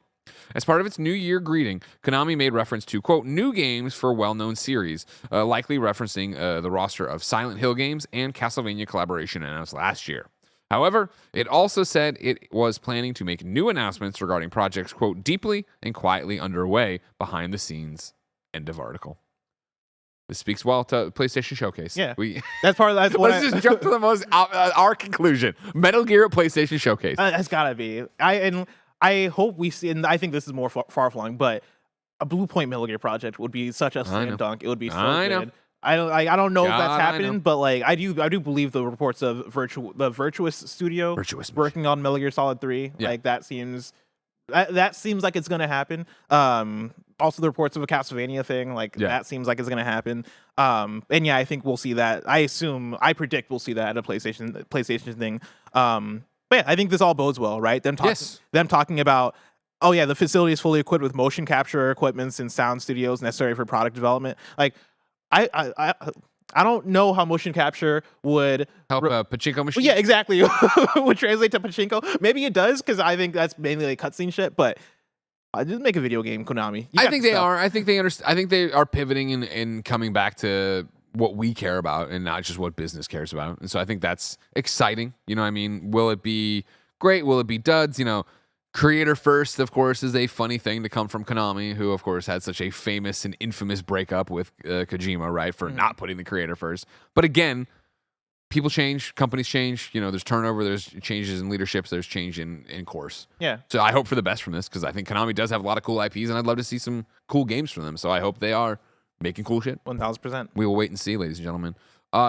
As part of its New Year greeting, Konami made reference to, quote, new games for well-known series, likely referencing the roster of Silent Hill games and Castlevania collaboration announced last year. However, it also said it was planning to make new announcements regarding projects, quote, deeply and quietly underway behind the scenes, end of article. This speaks well to PlayStation Showcase. Yeah, that's part of that. Let's just jump to the most our conclusion. Metal Gear at PlayStation Showcase. That's gotta be. I hope we see, and I think this is more far-flung, but a Blue Point Metal Gear project would be such a slam dunk. It would be so good. I don't know if that's happening, but like I do believe the reports of the Virtuous Studio working on Metal Gear Solid 3. Yeah. Like that seems like it's gonna happen. Also the reports of a Castlevania thing, like that seems like it's gonna happen. And yeah, I think we'll see that. I predict we'll see that at a PlayStation thing. But yeah, I think this all bodes well, right? Them talking about Oh yeah, the facility is fully equipped with motion capture equipment and sound studios necessary for product development. Like, I don't know how motion capture would help a pachinko machine. Yeah, exactly. Would translate to pachinko. Maybe it does because I think that's mainly like cutscene shit. But just make a video game, Konami. I think they are. I think they understand. I think they are pivoting and coming back to what we care about and not just what business cares about. And so I think that's exciting. You know what I mean? Will it be great? Will it be duds? You know, creator first, of course, is a funny thing to come from Konami, who, of course, had such a famous and infamous breakup with Kojima, right, for not putting the creator first. But again, people change, companies change. You know, there's turnover, there's changes in leaderships, there's change in course. Yeah. So I hope for the best from this because I think Konami does have a lot of cool IPs, and I'd love to see some cool games from them. So I hope they are making cool shit. 1000%. We will wait and see, ladies and gentlemen.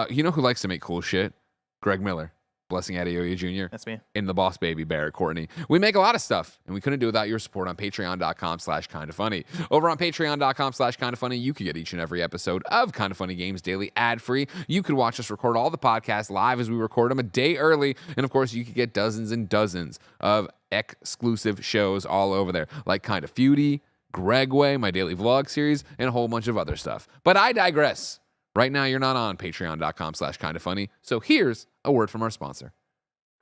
You know who likes to make cool shit? Greg Miller. Blessing Adeoye Jr. That's me. And the boss baby, Barrett Courtney. We make a lot of stuff, and we couldn't do without your support on patreon.com/kindafunny. Over on patreon.com/kindafunny, you can get each and every episode of Kinda Funny Games Daily ad-free. You could watch us record all the podcasts live as we record them a day early. And, of course, you could get dozens and dozens of exclusive shows all over there, like Kinda Feudy, Gregway, my daily vlog series, and a whole bunch of other stuff. But I digress. Right now, you're not on patreon.com/kindafunny. So here's a word from our sponsor.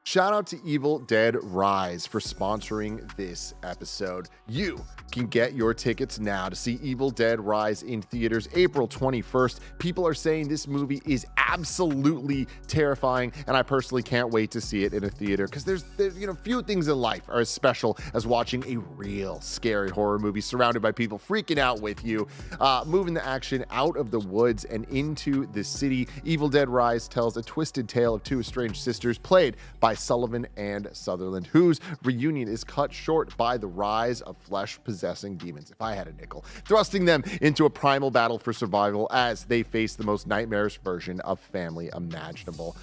Shout out to Evil Dead Rise for sponsoring this episode. You can get your tickets now to see Evil Dead Rise in theaters April 21st. People are saying this movie is absolutely terrifying, and I personally can't wait to see it in a theater because there's few things in life are as special as watching a real scary horror movie surrounded by people freaking out with you. Moving the action out of the woods and into the city, Evil Dead Rise tells a twisted tale of two estranged sisters played by Sullivan and Sutherland, whose reunion is cut short by the rise of flesh-possessing demons, if I had a nickel, thrusting them into a primal battle for survival as they face the most nightmarish version of family imaginable.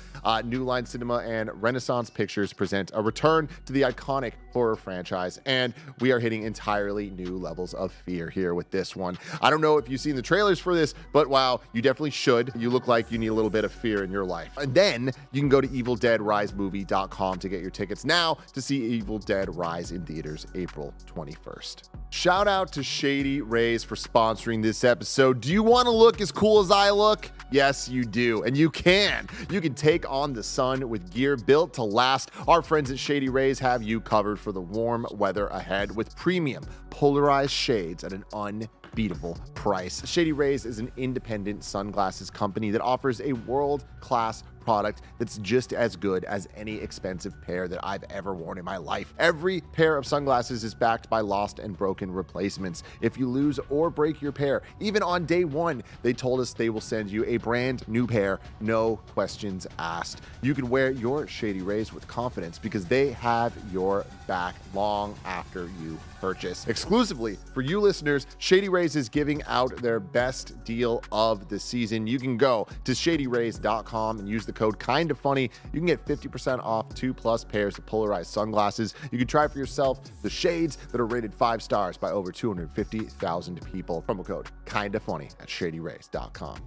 New Line Cinema and Renaissance Pictures present a return to the iconic horror franchise, and we are hitting entirely new levels of fear here with this one. I don't know if you've seen the trailers for this, but wow, you definitely should. You look like you need a little bit of fear in your life. And then you can go to evildeadrisemovie.com to get your tickets now to see Evil Dead Rise in theaters April 21st. Shout out to Shady Rays for sponsoring this episode. Do you want to look as cool as I look? Yes, you do. And you can. You can take on the sun with gear built to last. Our friends at Shady Rays have you covered for the warm weather ahead with premium polarized shades at an unbeatable price. Shady Rays is an independent sunglasses company that offers a world-class product that's just as good as any expensive pair that I've ever worn in my life. Every pair of sunglasses is backed by lost and broken replacements. If you lose or break your pair, even on day one, they told us they will send you a brand new pair, no questions asked. You can wear your Shady Rays with confidence because they have your back long after you purchase. Exclusively for you listeners, Shady Rays is giving out their best deal of the season. You can go to shadyrays.com and use the code KINDAFUNNY. You can get 50% off 2+ pairs of polarized sunglasses. You can try for yourself the shades that are rated 5 stars by over 250,000 people. Promo code KINDAFUNNY at shadyrays.com.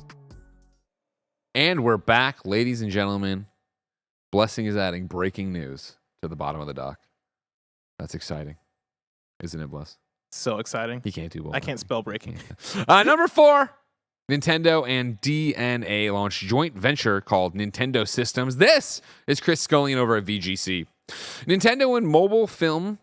And we're back, ladies and gentlemen. Blessing is adding breaking news to the bottom of the dock. That's exciting. Isn't it, Bless? So exciting. He can't do both. I can't spell breaking. Number 4. Nintendo and DeNA launched joint venture called Nintendo Systems. This is Chris Scullion over at VGC. Nintendo and mobile film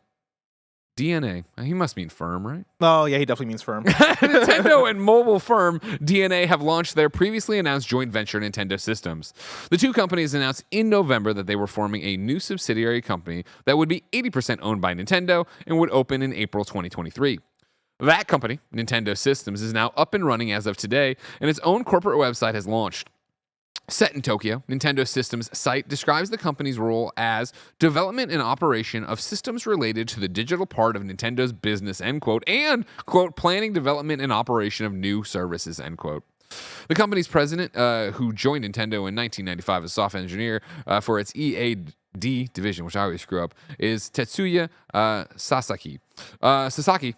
DeNA. He must mean firm, right? Oh, yeah, he definitely means firm. Nintendo and mobile firm DeNA have launched their previously announced joint venture, Nintendo Systems. The two companies announced in November that they were forming a new subsidiary company that would be 80% owned by Nintendo and would open in April 2023. That company, Nintendo Systems, is now up and running as of today, and its own corporate website has launched. Set in Tokyo, Nintendo Systems site describes the company's role as development and operation of systems related to the digital part of Nintendo's business, end quote, and, quote, planning, development, and operation of new services, end quote. The company's president, who joined Nintendo in 1995 as software engineer for its EAD division, which I always screw up, is Tetsuya Sasaki. Sasaki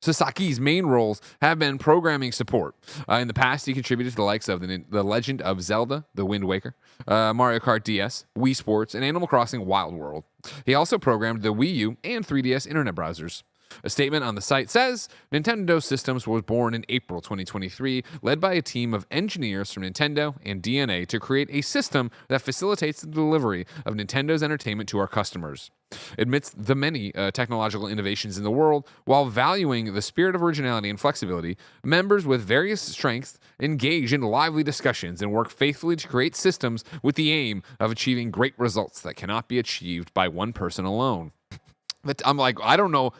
Sasaki's main roles have been programming support. In the past, he contributed to the likes of The Legend of Zelda, The Wind Waker, Mario Kart DS, Wii Sports, and Animal Crossing Wild World. He also programmed the Wii U and 3DS internet browsers. A statement on the site says, Nintendo Systems was born in April 2023, led by a team of engineers from Nintendo and DeNA to create a system that facilitates the delivery of Nintendo's entertainment to our customers. Amidst the many technological innovations in the world, while valuing the spirit of originality and flexibility, members with various strengths engage in lively discussions and work faithfully to create systems with the aim of achieving great results that cannot be achieved by one person alone. I'm like, I don't know.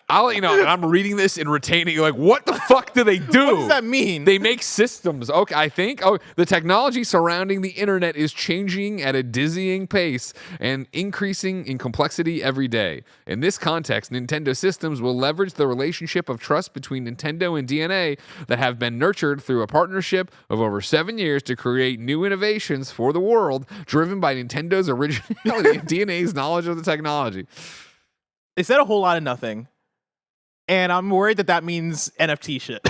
I'll let you know. And I'm reading this and retaining, like, what the fuck do they do? What does that mean? They make systems. Okay, I think the technology surrounding the internet is changing at a dizzying pace and increasing in complexity every day. In this context, Nintendo Systems will leverage the relationship of trust between Nintendo and DeNA that have been nurtured through a partnership of over 7 years to create new innovations for the world, driven by Nintendo's originality and DeNA's knowledge of the technology. They said a whole lot of nothing, and I'm worried that means NFT shit.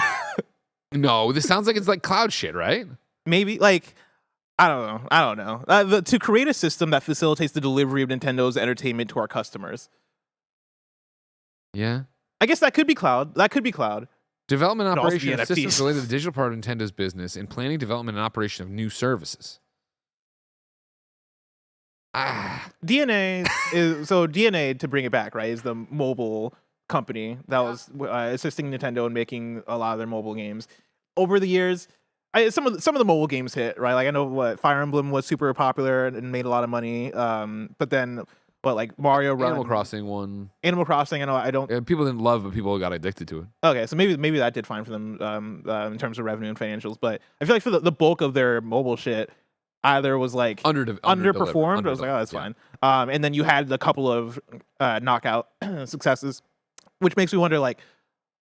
No, this sounds like it's like cloud shit, right? Maybe, like, I don't know. To create a system that facilitates the delivery of Nintendo's entertainment to our customers. Yeah. I guess that could be cloud. Development and Could also operation be of NFTs. systems related to the digital part of Nintendo's business and planning, development, and operation of new services. DeNA is DeNA, to bring it back, right, is the mobile company that was assisting Nintendo in making a lot of their mobile games. Over the years, some of the mobile games hit, right? Like, I know Fire Emblem was super popular and made a lot of money. But then like Mario Run, Animal Crossing one. Animal Crossing, I don't. Yeah, people didn't love, but people got addicted to it. Okay, so maybe that did fine for them in terms of revenue and financials. But I feel like for the bulk of their mobile shit, either was like underperformed. I was like, oh, that's fine. And then you had a couple of knockout successes, which makes me wonder, like,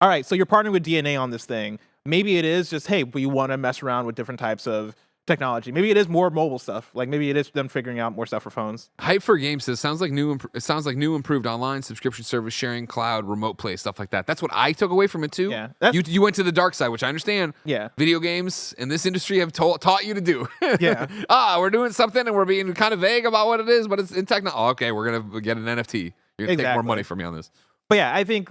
all right, so you're partnering with DeNA on this thing. Maybe it is just, hey, we want to mess around with different types of technology. Maybe it is more mobile stuff. Like, maybe it is them figuring out more stuff for phones. Hype for Games says sounds like new improved online subscription service sharing, cloud, remote play, stuff like that. That's what I took away from it too. Yeah, you went to the dark side, which I understand. Yeah, video games in this industry have taught you to do. Yeah. We're doing something and we're being kind of vague about what it is, but it's in technology. Okay, we're gonna get an NFT. You're gonna take more money from me on this. But yeah, I think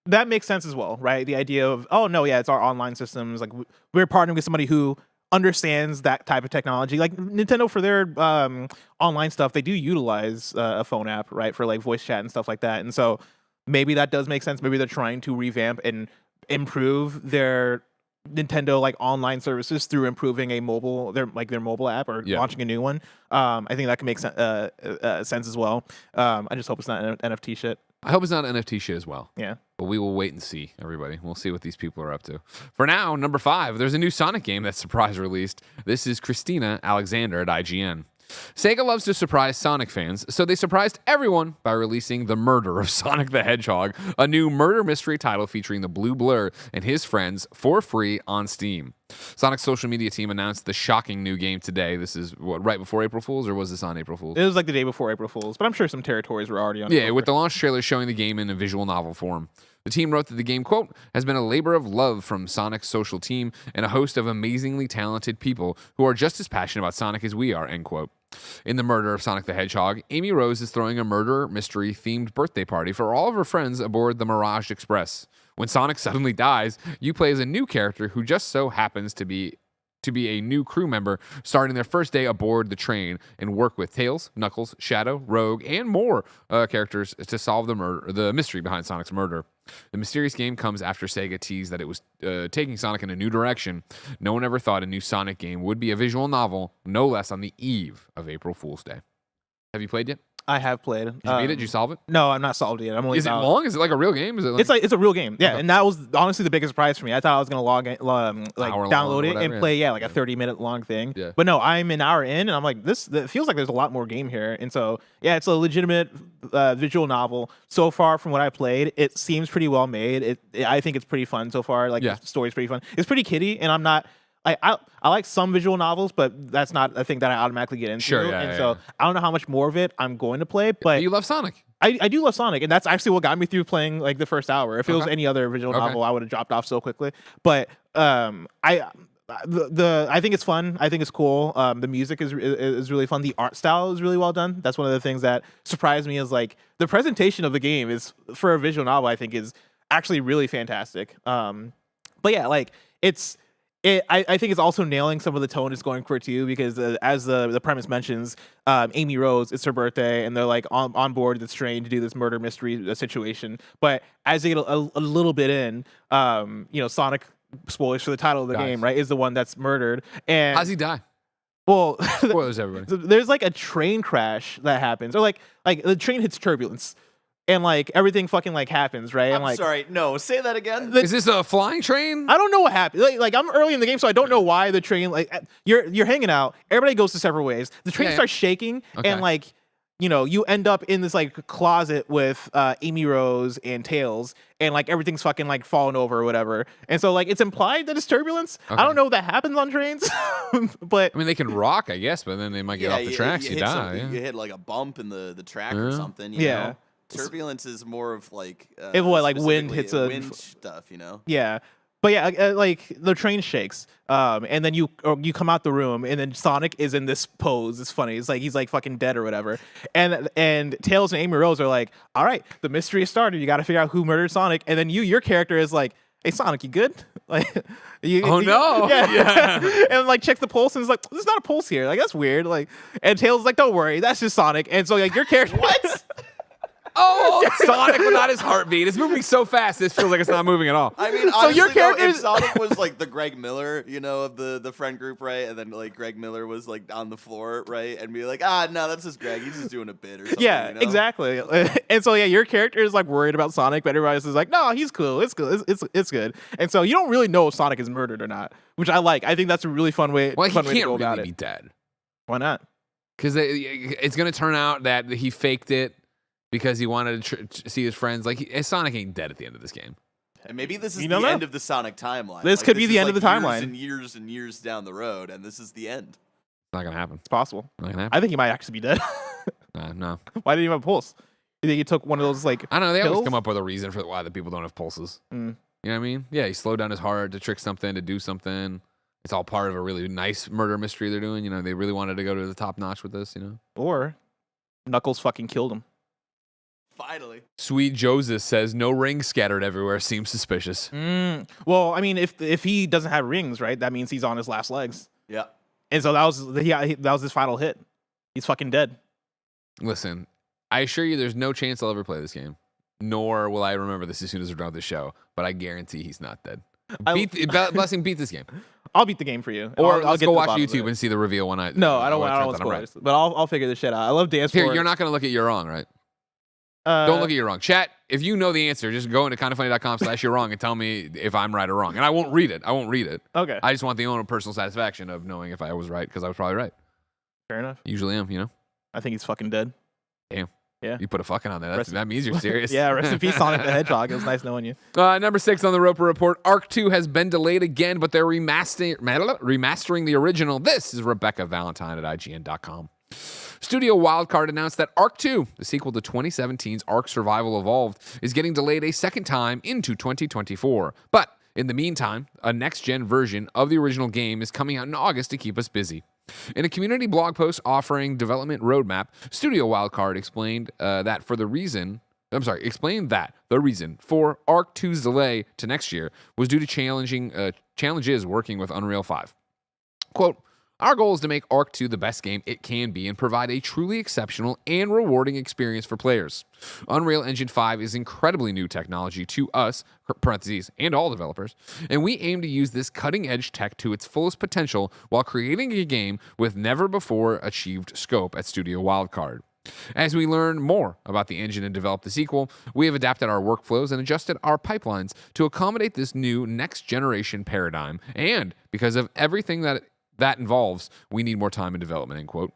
that makes sense as well, right? The idea of, oh no, yeah, it's our online systems. Like, we're partnering with somebody who understands that type of technology. Like Nintendo, for their online stuff, they do utilize a phone app, right, for like voice chat and stuff like that. And so maybe that does make sense. Maybe they're trying to revamp and improve their Nintendo like online services through improving their mobile app or launching a new one. I think that can make sense as well. I just hope it's not NFT shit. I hope it's not NFT shit as well. Yeah. But we will wait and see, everybody. We'll see what these people are up to. For now, number 5, there's a new Sonic game that's surprise released. This is Christina Alexander at IGN. Sega loves to surprise Sonic fans, so they surprised everyone by releasing The Murder of Sonic the Hedgehog, a new murder mystery title featuring the Blue Blur and his friends for free on Steam. Sonic's social media team announced the shocking new game today. This is right before April Fool's, or was this on April Fool's? It was like the day before April Fool's, but I'm sure some territories were already on. Yeah, with the launch trailer showing the game in a visual novel form. The team wrote that the game, quote, has been a labor of love from Sonic's social team and a host of amazingly talented people who are just as passionate about Sonic as we are, end quote. In The Murder of Sonic the Hedgehog, Amy Rose is throwing a murder mystery themed birthday party for all of her friends aboard the Mirage Express. When Sonic suddenly dies, you play as a new character who just so happens to be a new crew member starting their first day aboard the train and work with Tails, Knuckles, Shadow, Rogue, and more characters to solve the mystery behind Sonic's murder. The mysterious game comes after Sega teased that it was taking Sonic in a new direction. No one ever thought a new Sonic game would be a visual novel, no less on the eve of April Fool's Day. Have you played yet? I have played. Did you beat it? Did you solve it? No, I'm not solved yet. Is it long? Is it like a real game? Is it like... It's a real game. Yeah, Okay. and that was honestly the biggest surprise for me. I thought I was gonna download it and play like a 30-minute long thing. Yeah. But no, I'm an hour in and I'm like, it feels like there's a lot more game here. And so yeah, it's a legitimate visual novel. So far from what I played, it seems pretty well made. I think it's pretty fun so far. Like the story's pretty fun. It's pretty kiddie, and I'm not. I like some visual novels, but that's not a thing that I automatically get into. Sure, I don't know how much more of it I'm going to play. But you love Sonic. I do love Sonic, and that's actually what got me through playing like the first hour. If it was any other visual novel, I would have dropped off so quickly. But I think it's fun. I think it's cool. The music is really fun. The art style is really well done. That's one of the things that surprised me. Is like the presentation of the game is for a visual novel. I think is actually really fantastic. But yeah, like I think it's also nailing some of the tone it's going for too, because as the premise mentions, Amy Rose, it's her birthday, and they're like on board this train to do this murder mystery situation. But as they get a little bit in, Sonic, spoilers for the title of the game, right, is the one that's murdered. And how's he die? Well, spoilers, everybody. There's like a train crash that happens, or like the train hits turbulence. And like everything fucking like happens, right? And I'm sorry, no, say that again. Is this a flying train? I don't know what happened. Like I'm early in the game, so I don't know why the train. Like you're hanging out, everybody goes to separate ways. The train starts shaking, and like you end up in this like closet with Amy Rose and Tails, and like everything's fucking like falling over or whatever. And so like it's implied that it's turbulence. I don't know what that happens on trains, but I mean they can rock, I guess, but then they might get off the tracks. You die. You hit like a bump in the track or something. You know? Turbulence is more of like like wind hits a wind stuff, Yeah, but yeah, like the train shakes, and then you come out the room, and then Sonic is in this pose. It's funny. It's like he's like fucking dead or whatever. And Tails and Amy Rose are like, all right, the mystery has started. You got to figure out who murdered Sonic. And then your character is like, hey Sonic, you good? Like, no, and like checks the pulse and is like, there's not a pulse here. Like that's weird. Like, and Tails is like, don't worry, that's just Sonic. And so like your character, what? Oh, Sonic without his heartbeat. It's moving so fast, this feels like it's not moving at all. I mean, honestly, your character, if Sonic was like the Greg Miller, of the friend group, right? And then like Greg Miller was like on the floor, right? And be like, no, that's just Greg. He's just doing a bit or something. Yeah, exactly. And so your character is like worried about Sonic, but everybody else is like, no, he's cool. It's good. It's good. And so you don't really know if Sonic is murdered or not, which I like. I think that's a really fun way. Well, fun he way to can't go really about be it. dead. Why not? Because it's going to turn out that he faked it because he wanted to see his friends. Like Sonic ain't dead at the end of this game. And maybe this is the end of the Sonic timeline. This could be the end of the timeline. Years and years down the road, and this is the end. It's not gonna happen. It's possible. Not gonna happen. I think he might actually be dead. No. Why didn't he have a pulse? You think he took one of those like? I don't know. They pills? always come up with a reason for why the people don't have pulses. You know what I mean? Yeah, he slowed down his heart to trick something, to do something. It's all part of a really nice murder mystery they're doing. They really wanted to go to the top notch with this. Or Knuckles fucking killed him. Finally. Sweet Joseph says no rings scattered everywhere seems suspicious. Well, I mean, if he doesn't have rings, right, that means he's on his last legs. Yeah. And so that was his final hit. He's fucking dead. Listen, I assure you there's no chance I'll ever play this game, nor will I remember this as soon as we're done with the show, but I guarantee he's not dead. Blessing, beat this game. I'll beat the game for you. Or let's go watch YouTube and see the reveal when I... No, I don't want spoilers, but I'll figure this shit out. I love dance Here, you're not going to look at You're Wrong, right? Don't look at You're Wrong. Chat, if you know the answer, just go into kindoffunny.com/you're wrong and tell me if I'm right or wrong. And I won't read it. Okay. I just want the own personal satisfaction of knowing if I was right, because I was probably right. Fair enough. Usually am, I think he's fucking dead. Damn. Yeah. You put a fucking on there. That means you're serious. Yeah, rest in peace, Sonic the Hedgehog. It was nice knowing you. Number 6 on the Roper Report. Arc 2 has been delayed again, but they're remastering the original. This is Rebecca Valentine at IGN.com. Studio Wildcard announced that Arc 2, the sequel to 2017's Arc Survival Evolved, is getting delayed a second time into 2024. But in the meantime, a next-gen version of the original game is coming out in August to keep us busy. In a community blog post offering development roadmap, Studio Wildcard explained that the reason for Arc 2's delay to next year was due to challenges working with Unreal 5. Quote, our goal is to make Arc 2 the best game it can be and provide a truly exceptional and rewarding experience for players. Unreal Engine 5 is incredibly new technology to us, parentheses, and all developers, and we aim to use this cutting-edge tech to its fullest potential while creating a game with never-before-achieved scope at Studio Wildcard. As we learn more about the engine and develop the sequel, we have adapted our workflows and adjusted our pipelines to accommodate this new next-generation paradigm, and because of everything that involves, we need more time in development, end quote.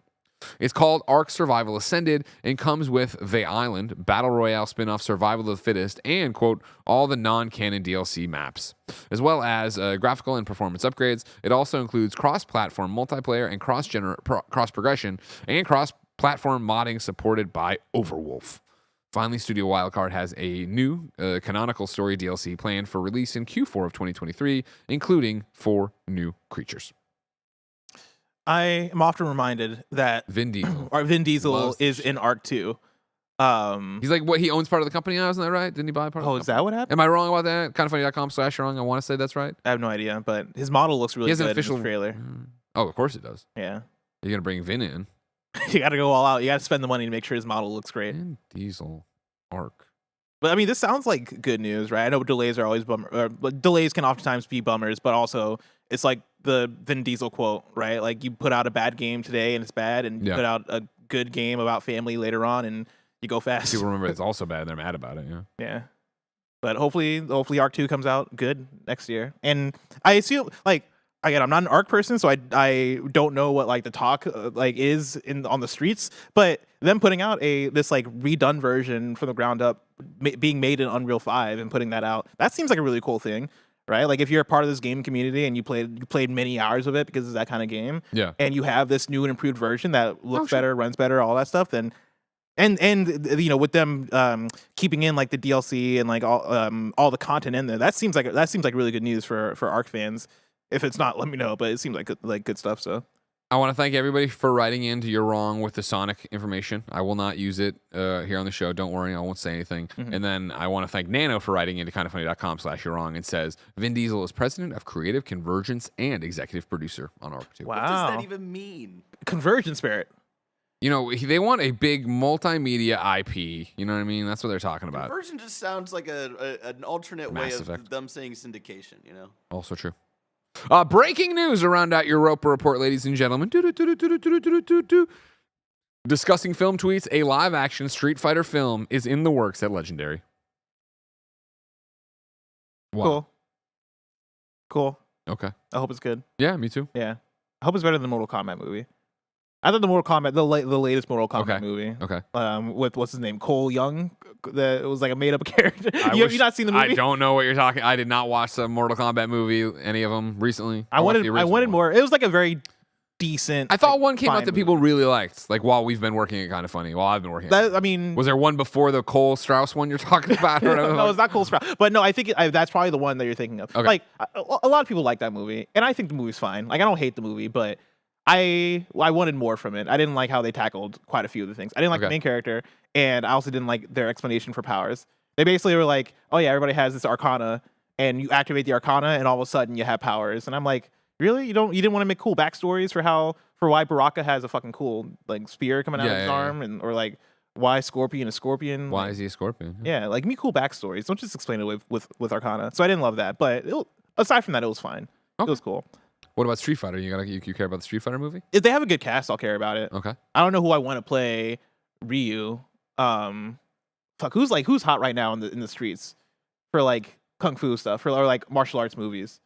It's called Arc Survival Ascended and comes with The Island, Battle Royale spin-off Survival of the Fittest, and, quote, all the non-canon DLC maps. As well as graphical and performance upgrades, it also includes cross-platform multiplayer and cross-progression and cross-platform modding supported by Overwolf. Finally, Studio Wildcard has a new canonical story DLC planned for release in Q4 of 2023, including 4 new creatures. I am often reminded that Vin Diesel. Vin Diesel is in Arc 2. He's like, what, he owns part of the company now, isn't that right? Didn't he buy part of the company? Is that what happened? Am I wrong about that? Kindoffunny.com/wrong. I want to say that's right. I have no idea, but his model looks really He has good an official in the trailer. Oh, of course it does. Yeah. You're going to bring Vin in. You got to go all out. You got to spend the money to make sure his model looks great. Vin Diesel Arc. But I mean, this sounds like good news, right? I know delays are always delays can oftentimes be bummers, but also it's like the Vin Diesel quote, right? Like you put out a bad game today and it's bad, and you put out a good game about family later on and you go fast. People remember it's also bad and they're mad about it, yeah. Yeah. But hopefully Arc 2 comes out good next year. And I assume, like, again, I'm not an Arc person, so I don't know what like the talk is on the streets. But them putting out this like redone version from the ground up, being made in Unreal 5 and putting that out, that seems like a really cool thing, right? Like if you're a part of this game community and you played many hours of it because it's that kind of game, and you have this new and improved version that looks better, runs better, all that stuff, then. And with them keeping in like the DLC and like all the content in there, that seems like really good news for Arc fans. If it's not, let me know. But it seems like good stuff. So I want to thank everybody for writing in to You're Wrong with the Sonic information. I will not use it here on the show. Don't worry, I won't say anything. Mm-hmm. And then I want to thank Nano for writing into kindoffunny.com/You're Wrong and says Vin Diesel is president of Creative Convergence and executive producer on Arc 2. Wow. What does that even mean? Convergence, Barrett. You know, they want a big multimedia IP. You know what I mean? That's what they're talking about. Conversion just sounds like an alternate way of them saying syndication, you know? Also true. Breaking news around out Europa Report, ladies and gentlemen. Discussing film tweets, a live-action Street Fighter film is in the works at Legendary. Wow. Cool. Okay. I hope it's good. Yeah, me too. Yeah. I hope it's better than the Mortal Kombat movie. I thought the Mortal Kombat, the latest Mortal Kombat movie. Okay. With what's his name, Cole Young. It was like a made up character. You not seen the movie? I don't know what you're talking. I did not watch the Mortal Kombat movie, any of them recently. I wanted more. It was like a very decent. I thought one came out that people really liked. Like while we've been working it Kind of Funny. While I've been working. Was there one before the Cole Strauss one you're talking about? No, it's not Cole Strauss. But no, I think that's probably the one that you're thinking of. Okay. Like a lot of people like that movie, and I think the movie's fine. Like I don't hate the movie, but I wanted more from it. I didn't like how they tackled quite a few of the things. I didn't like the main character, and I also didn't like their explanation for powers. They basically were like, "Oh yeah, everybody has this Arcana, and you activate the Arcana, and all of a sudden you have powers." And I'm like, "Really? You didn't want to make cool backstories for why Baraka has a fucking cool like spear coming out of his arm, or like why Scorpion is Scorpion? Why is he a Scorpion? Yeah, like me cool backstories. Don't just explain it with Arcana." So I didn't love that, but aside from that, it was fine. Okay. It was cool. What about Street Fighter? You care about the Street Fighter movie? If they have a good cast, I'll care about it. Okay. I don't know who I want to play Ryu. Who's hot right now in the streets for like kung fu stuff or like martial arts movies?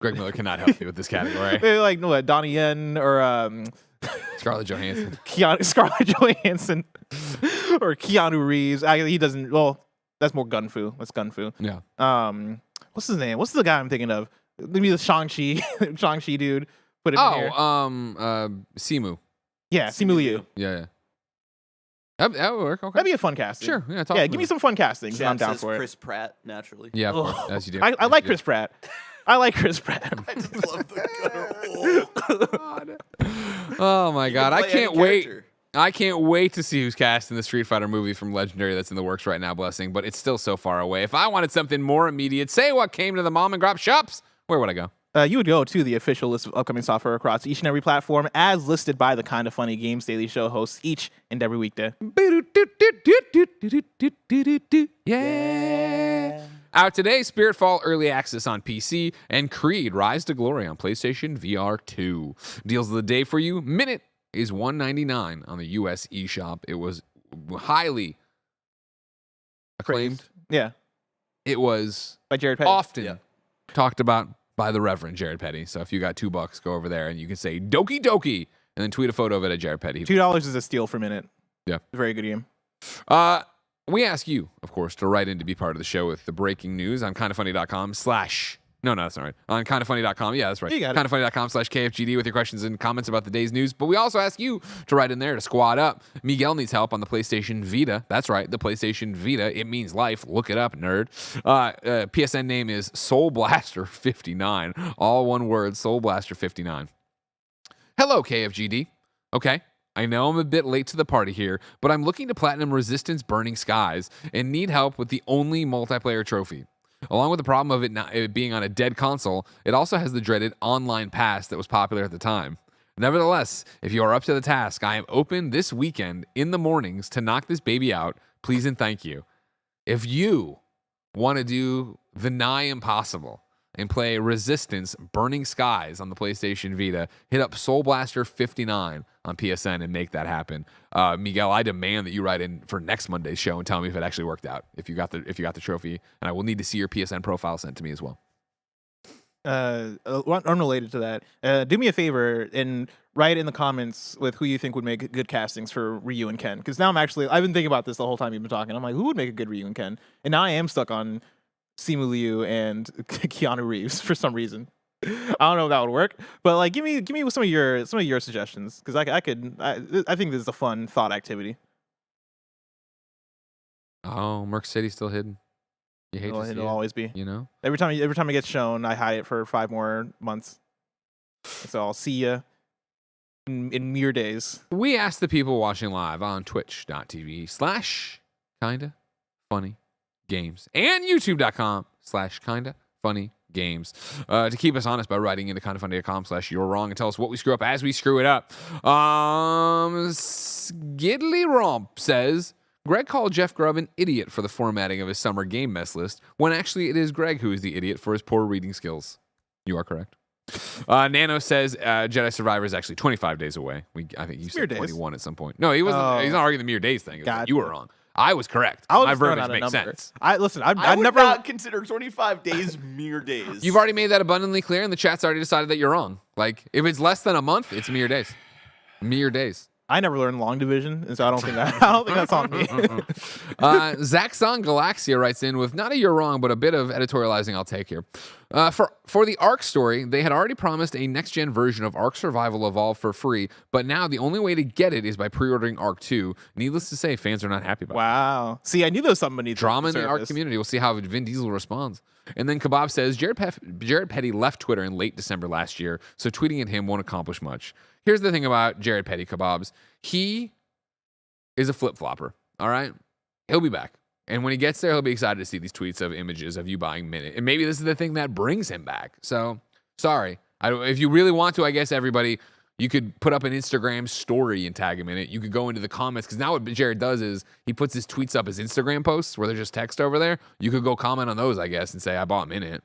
Greg Miller cannot help you with this category. Like Donnie Yen or Scarlett Johansson. Scarlett Johansson or Keanu Reeves. He doesn't. Well, that's more gun fu. That's gun fu. Yeah. What's his name? What's the guy I'm thinking of? Maybe the Shang-Chi dude. Put it in here. Simu. Yeah, Simu Liu. Yeah. That would work. Okay. That'd be a fun casting. Sure. Yeah, give me some fun casting. I'm down for it. Chris Pratt, naturally. Yeah, of course, as you do. I like Chris Pratt. I just love the gunner. Oh my god, I can't wait. I can't wait to see who's cast in the Street Fighter movie from Legendary that's in the works right now, Blessing, but it's still so far away. If I wanted something more immediate, say what came to the mom and grab shops, where would I go? You would go to the official list of upcoming software across each and every platform as listed by the Kind of Funny Games Daily Show hosts each and every weekday. Yeah. Out today, Spiritfall Early Access on PC and Creed Rise to Glory on PlayStation VR 2. Deals of the day for you. Minute is $1.99 on the US eShop. It was highly acclaimed. Yeah. It was by Jared Petty. Often talked about by the Reverend Jared Petty. So if you got $2, go over there and you can say Doki Doki and then tweet a photo of it at Jared Petty. $2 is a steal for Minute. Yeah. It's a very good game. We ask you, of course, to write in to be part of the show with the breaking news on kindoffunny.com/news. No, that's not right. On kindoffunny.com. Yeah, that's right. You got it. Kindoffunny.com/KFGD with your questions and comments about the day's news. But we also ask you to write in there to squad up. Miguel needs help on the PlayStation Vita. That's right, the PlayStation Vita. It means life. Look it up, nerd. PSN name is SoulBlaster59. All one word, SoulBlaster59. Hello, KFGD. Okay. I know I'm a bit late to the party here, but I'm looking to platinum Resistance Burning Skies and need help with the only multiplayer trophy. Along with the problem of it being on a dead console, it also has the dreaded online pass that was popular at the time. Nevertheless, if you are up to the task, I am open this weekend in the mornings to knock this baby out. Please and thank you. If you want to do the nigh impossible and play Resistance Burning Skies on the PlayStation Vita, hit up SoulBlaster59 on PSN and make that happen. Miguel, I demand that you write in for next Monday's show and tell me if it actually worked out. If you got the trophy, and I will need to see your PSN profile sent to me as well. Unrelated to that, do me a favor and write in the comments with who you think would make good castings for Ryu and Ken. Because now I've been thinking about this the whole time you've been talking. I'm like, who would make a good Ryu and Ken? And now I am stuck on Simu Liu and Keanu Reeves for some reason. I don't know if that would work, but like, give me some of your suggestions, because I think this is a fun thought activity. Oh, Merc City's still hidden. You hate to see it'll always be. You know, every time it gets shown, I hide it for 5 more months. So I'll see you in mere days. We asked the people watching live on twitch.tv/kindafunnygames and youtube.com/kindafunnygames to keep us honest by writing into kindafunny.com/you're wrong and tell us what we screw up as we screw it up. Skidly Romp says Greg called Jeff Grubb an idiot for the formatting of his summer game mess list, when actually it is Greg who is the idiot for his poor reading skills. You are correct. Nano says Jedi Survivor is actually 25 days away. I think you said 21 at some point. No, he wasn't. Oh. He's not arguing the mere days thing. You were wrong. I was correct. My verbiage makes sense. I would not consider 25 days mere days. You've already made that abundantly clear, and the chat's already decided that you're wrong. Like, if it's less than a month, it's mere days. Mere days. I never learned long division, and so I don't think that's on me. Zaxxon Galaxia writes in with not a you're wrong, but a bit of editorializing I'll take here. For the Ark story, they had already promised a next-gen version of Ark Survival Evolved for free, but now the only way to get it is by pre-ordering Ark 2. Needless to say, fans are not happy about it. Wow. See, I knew there was something beneath drama in the Ark community. We'll see how Vin Diesel responds. And then Kebab says, Jared Petty left Twitter in late December last year, so tweeting at him won't accomplish much. Here's the thing about Jared Petty, Kebabs. He is a flip-flopper, all right? He'll be back. And when he gets there, he'll be excited to see these tweets of images of you buying Minute. And maybe this is the thing that brings him back. So, sorry. If you really want to, I guess, everybody, you could put up an Instagram story and tag him in it. You could go into the comments, because now what Jared does is he puts his tweets up as Instagram posts where they're just text over there. You could go comment on those, I guess, and say, I bought Minute.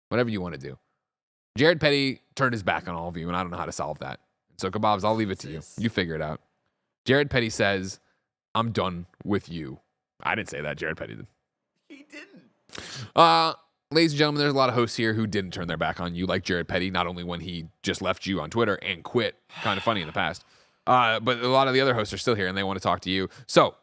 Whatever you want to do. Jared Petty turned his back on all of you, and I don't know how to solve that. So, Kebabs, I'll leave it to you. You figure it out. Jared Petty says, I'm done with you. I didn't say that. Jared Petty did. He didn't. Ladies and gentlemen, there's a lot of hosts here who didn't turn their back on you, like Jared Petty, not only when he just left you on Twitter and quit, kind of funny in the past, but a lot of the other hosts are still here, and they want to talk to you. So,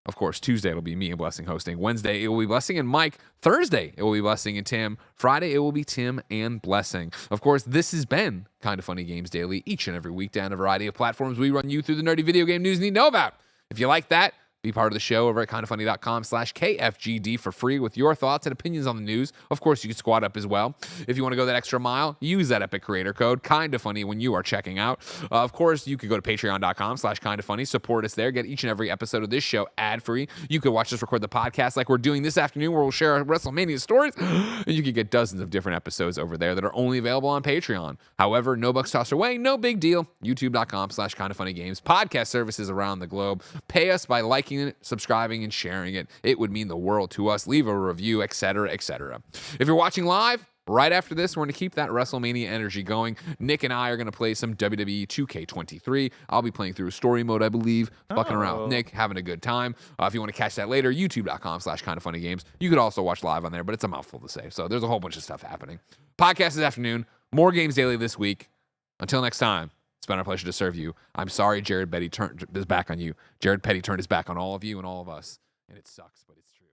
of course, Tuesday it'll be me and Blessing hosting. Wednesday it will be Blessing and Mike. Thursday it will be Blessing and Tim. Friday it will be Tim and Blessing. Of course, this has been Kind of Funny Games Daily, each and every week down a variety of platforms. We run you through the nerdy video game news you need to know about. If you like that, be part of the show over at kindoffunny.com/KFGD for free with your thoughts and opinions on the news. Of course, you can squad up as well. If you want to go that extra mile, use that epic creator code, KindaFunny, when you are checking out. Of course, you could go to patreon.com/KindaFunny, support us there, get each and every episode of this show ad-free. You could watch us record the podcast like we're doing this afternoon, where we'll share our WrestleMania stories, and you can get dozens of different episodes over there that are only available on Patreon. However, no bucks tossed away, no big deal. YouTube.com/KindaFunnyGames, podcast services around the globe. Pay us by liking it, subscribing, and sharing it. It would mean the world to us. Leave a review, etc., etc. If you're watching live, right after this, we're going to keep that WrestleMania energy going. Nick and I are going to play some WWE 2K23. I'll be playing through story mode, I believe, fucking around with Nick, having a good time. If you want to catch that later, youtube.com/KindaFunnyGames. You could also watch live on there, but it's a mouthful to say. So there's a whole bunch of stuff happening. Podcast this afternoon. More Games Daily this week. Until next time. It's been our pleasure to serve you. I'm sorry Jared Petty turned his back on you. Jared Petty turned his back on all of you and all of us. And it sucks, but it's true.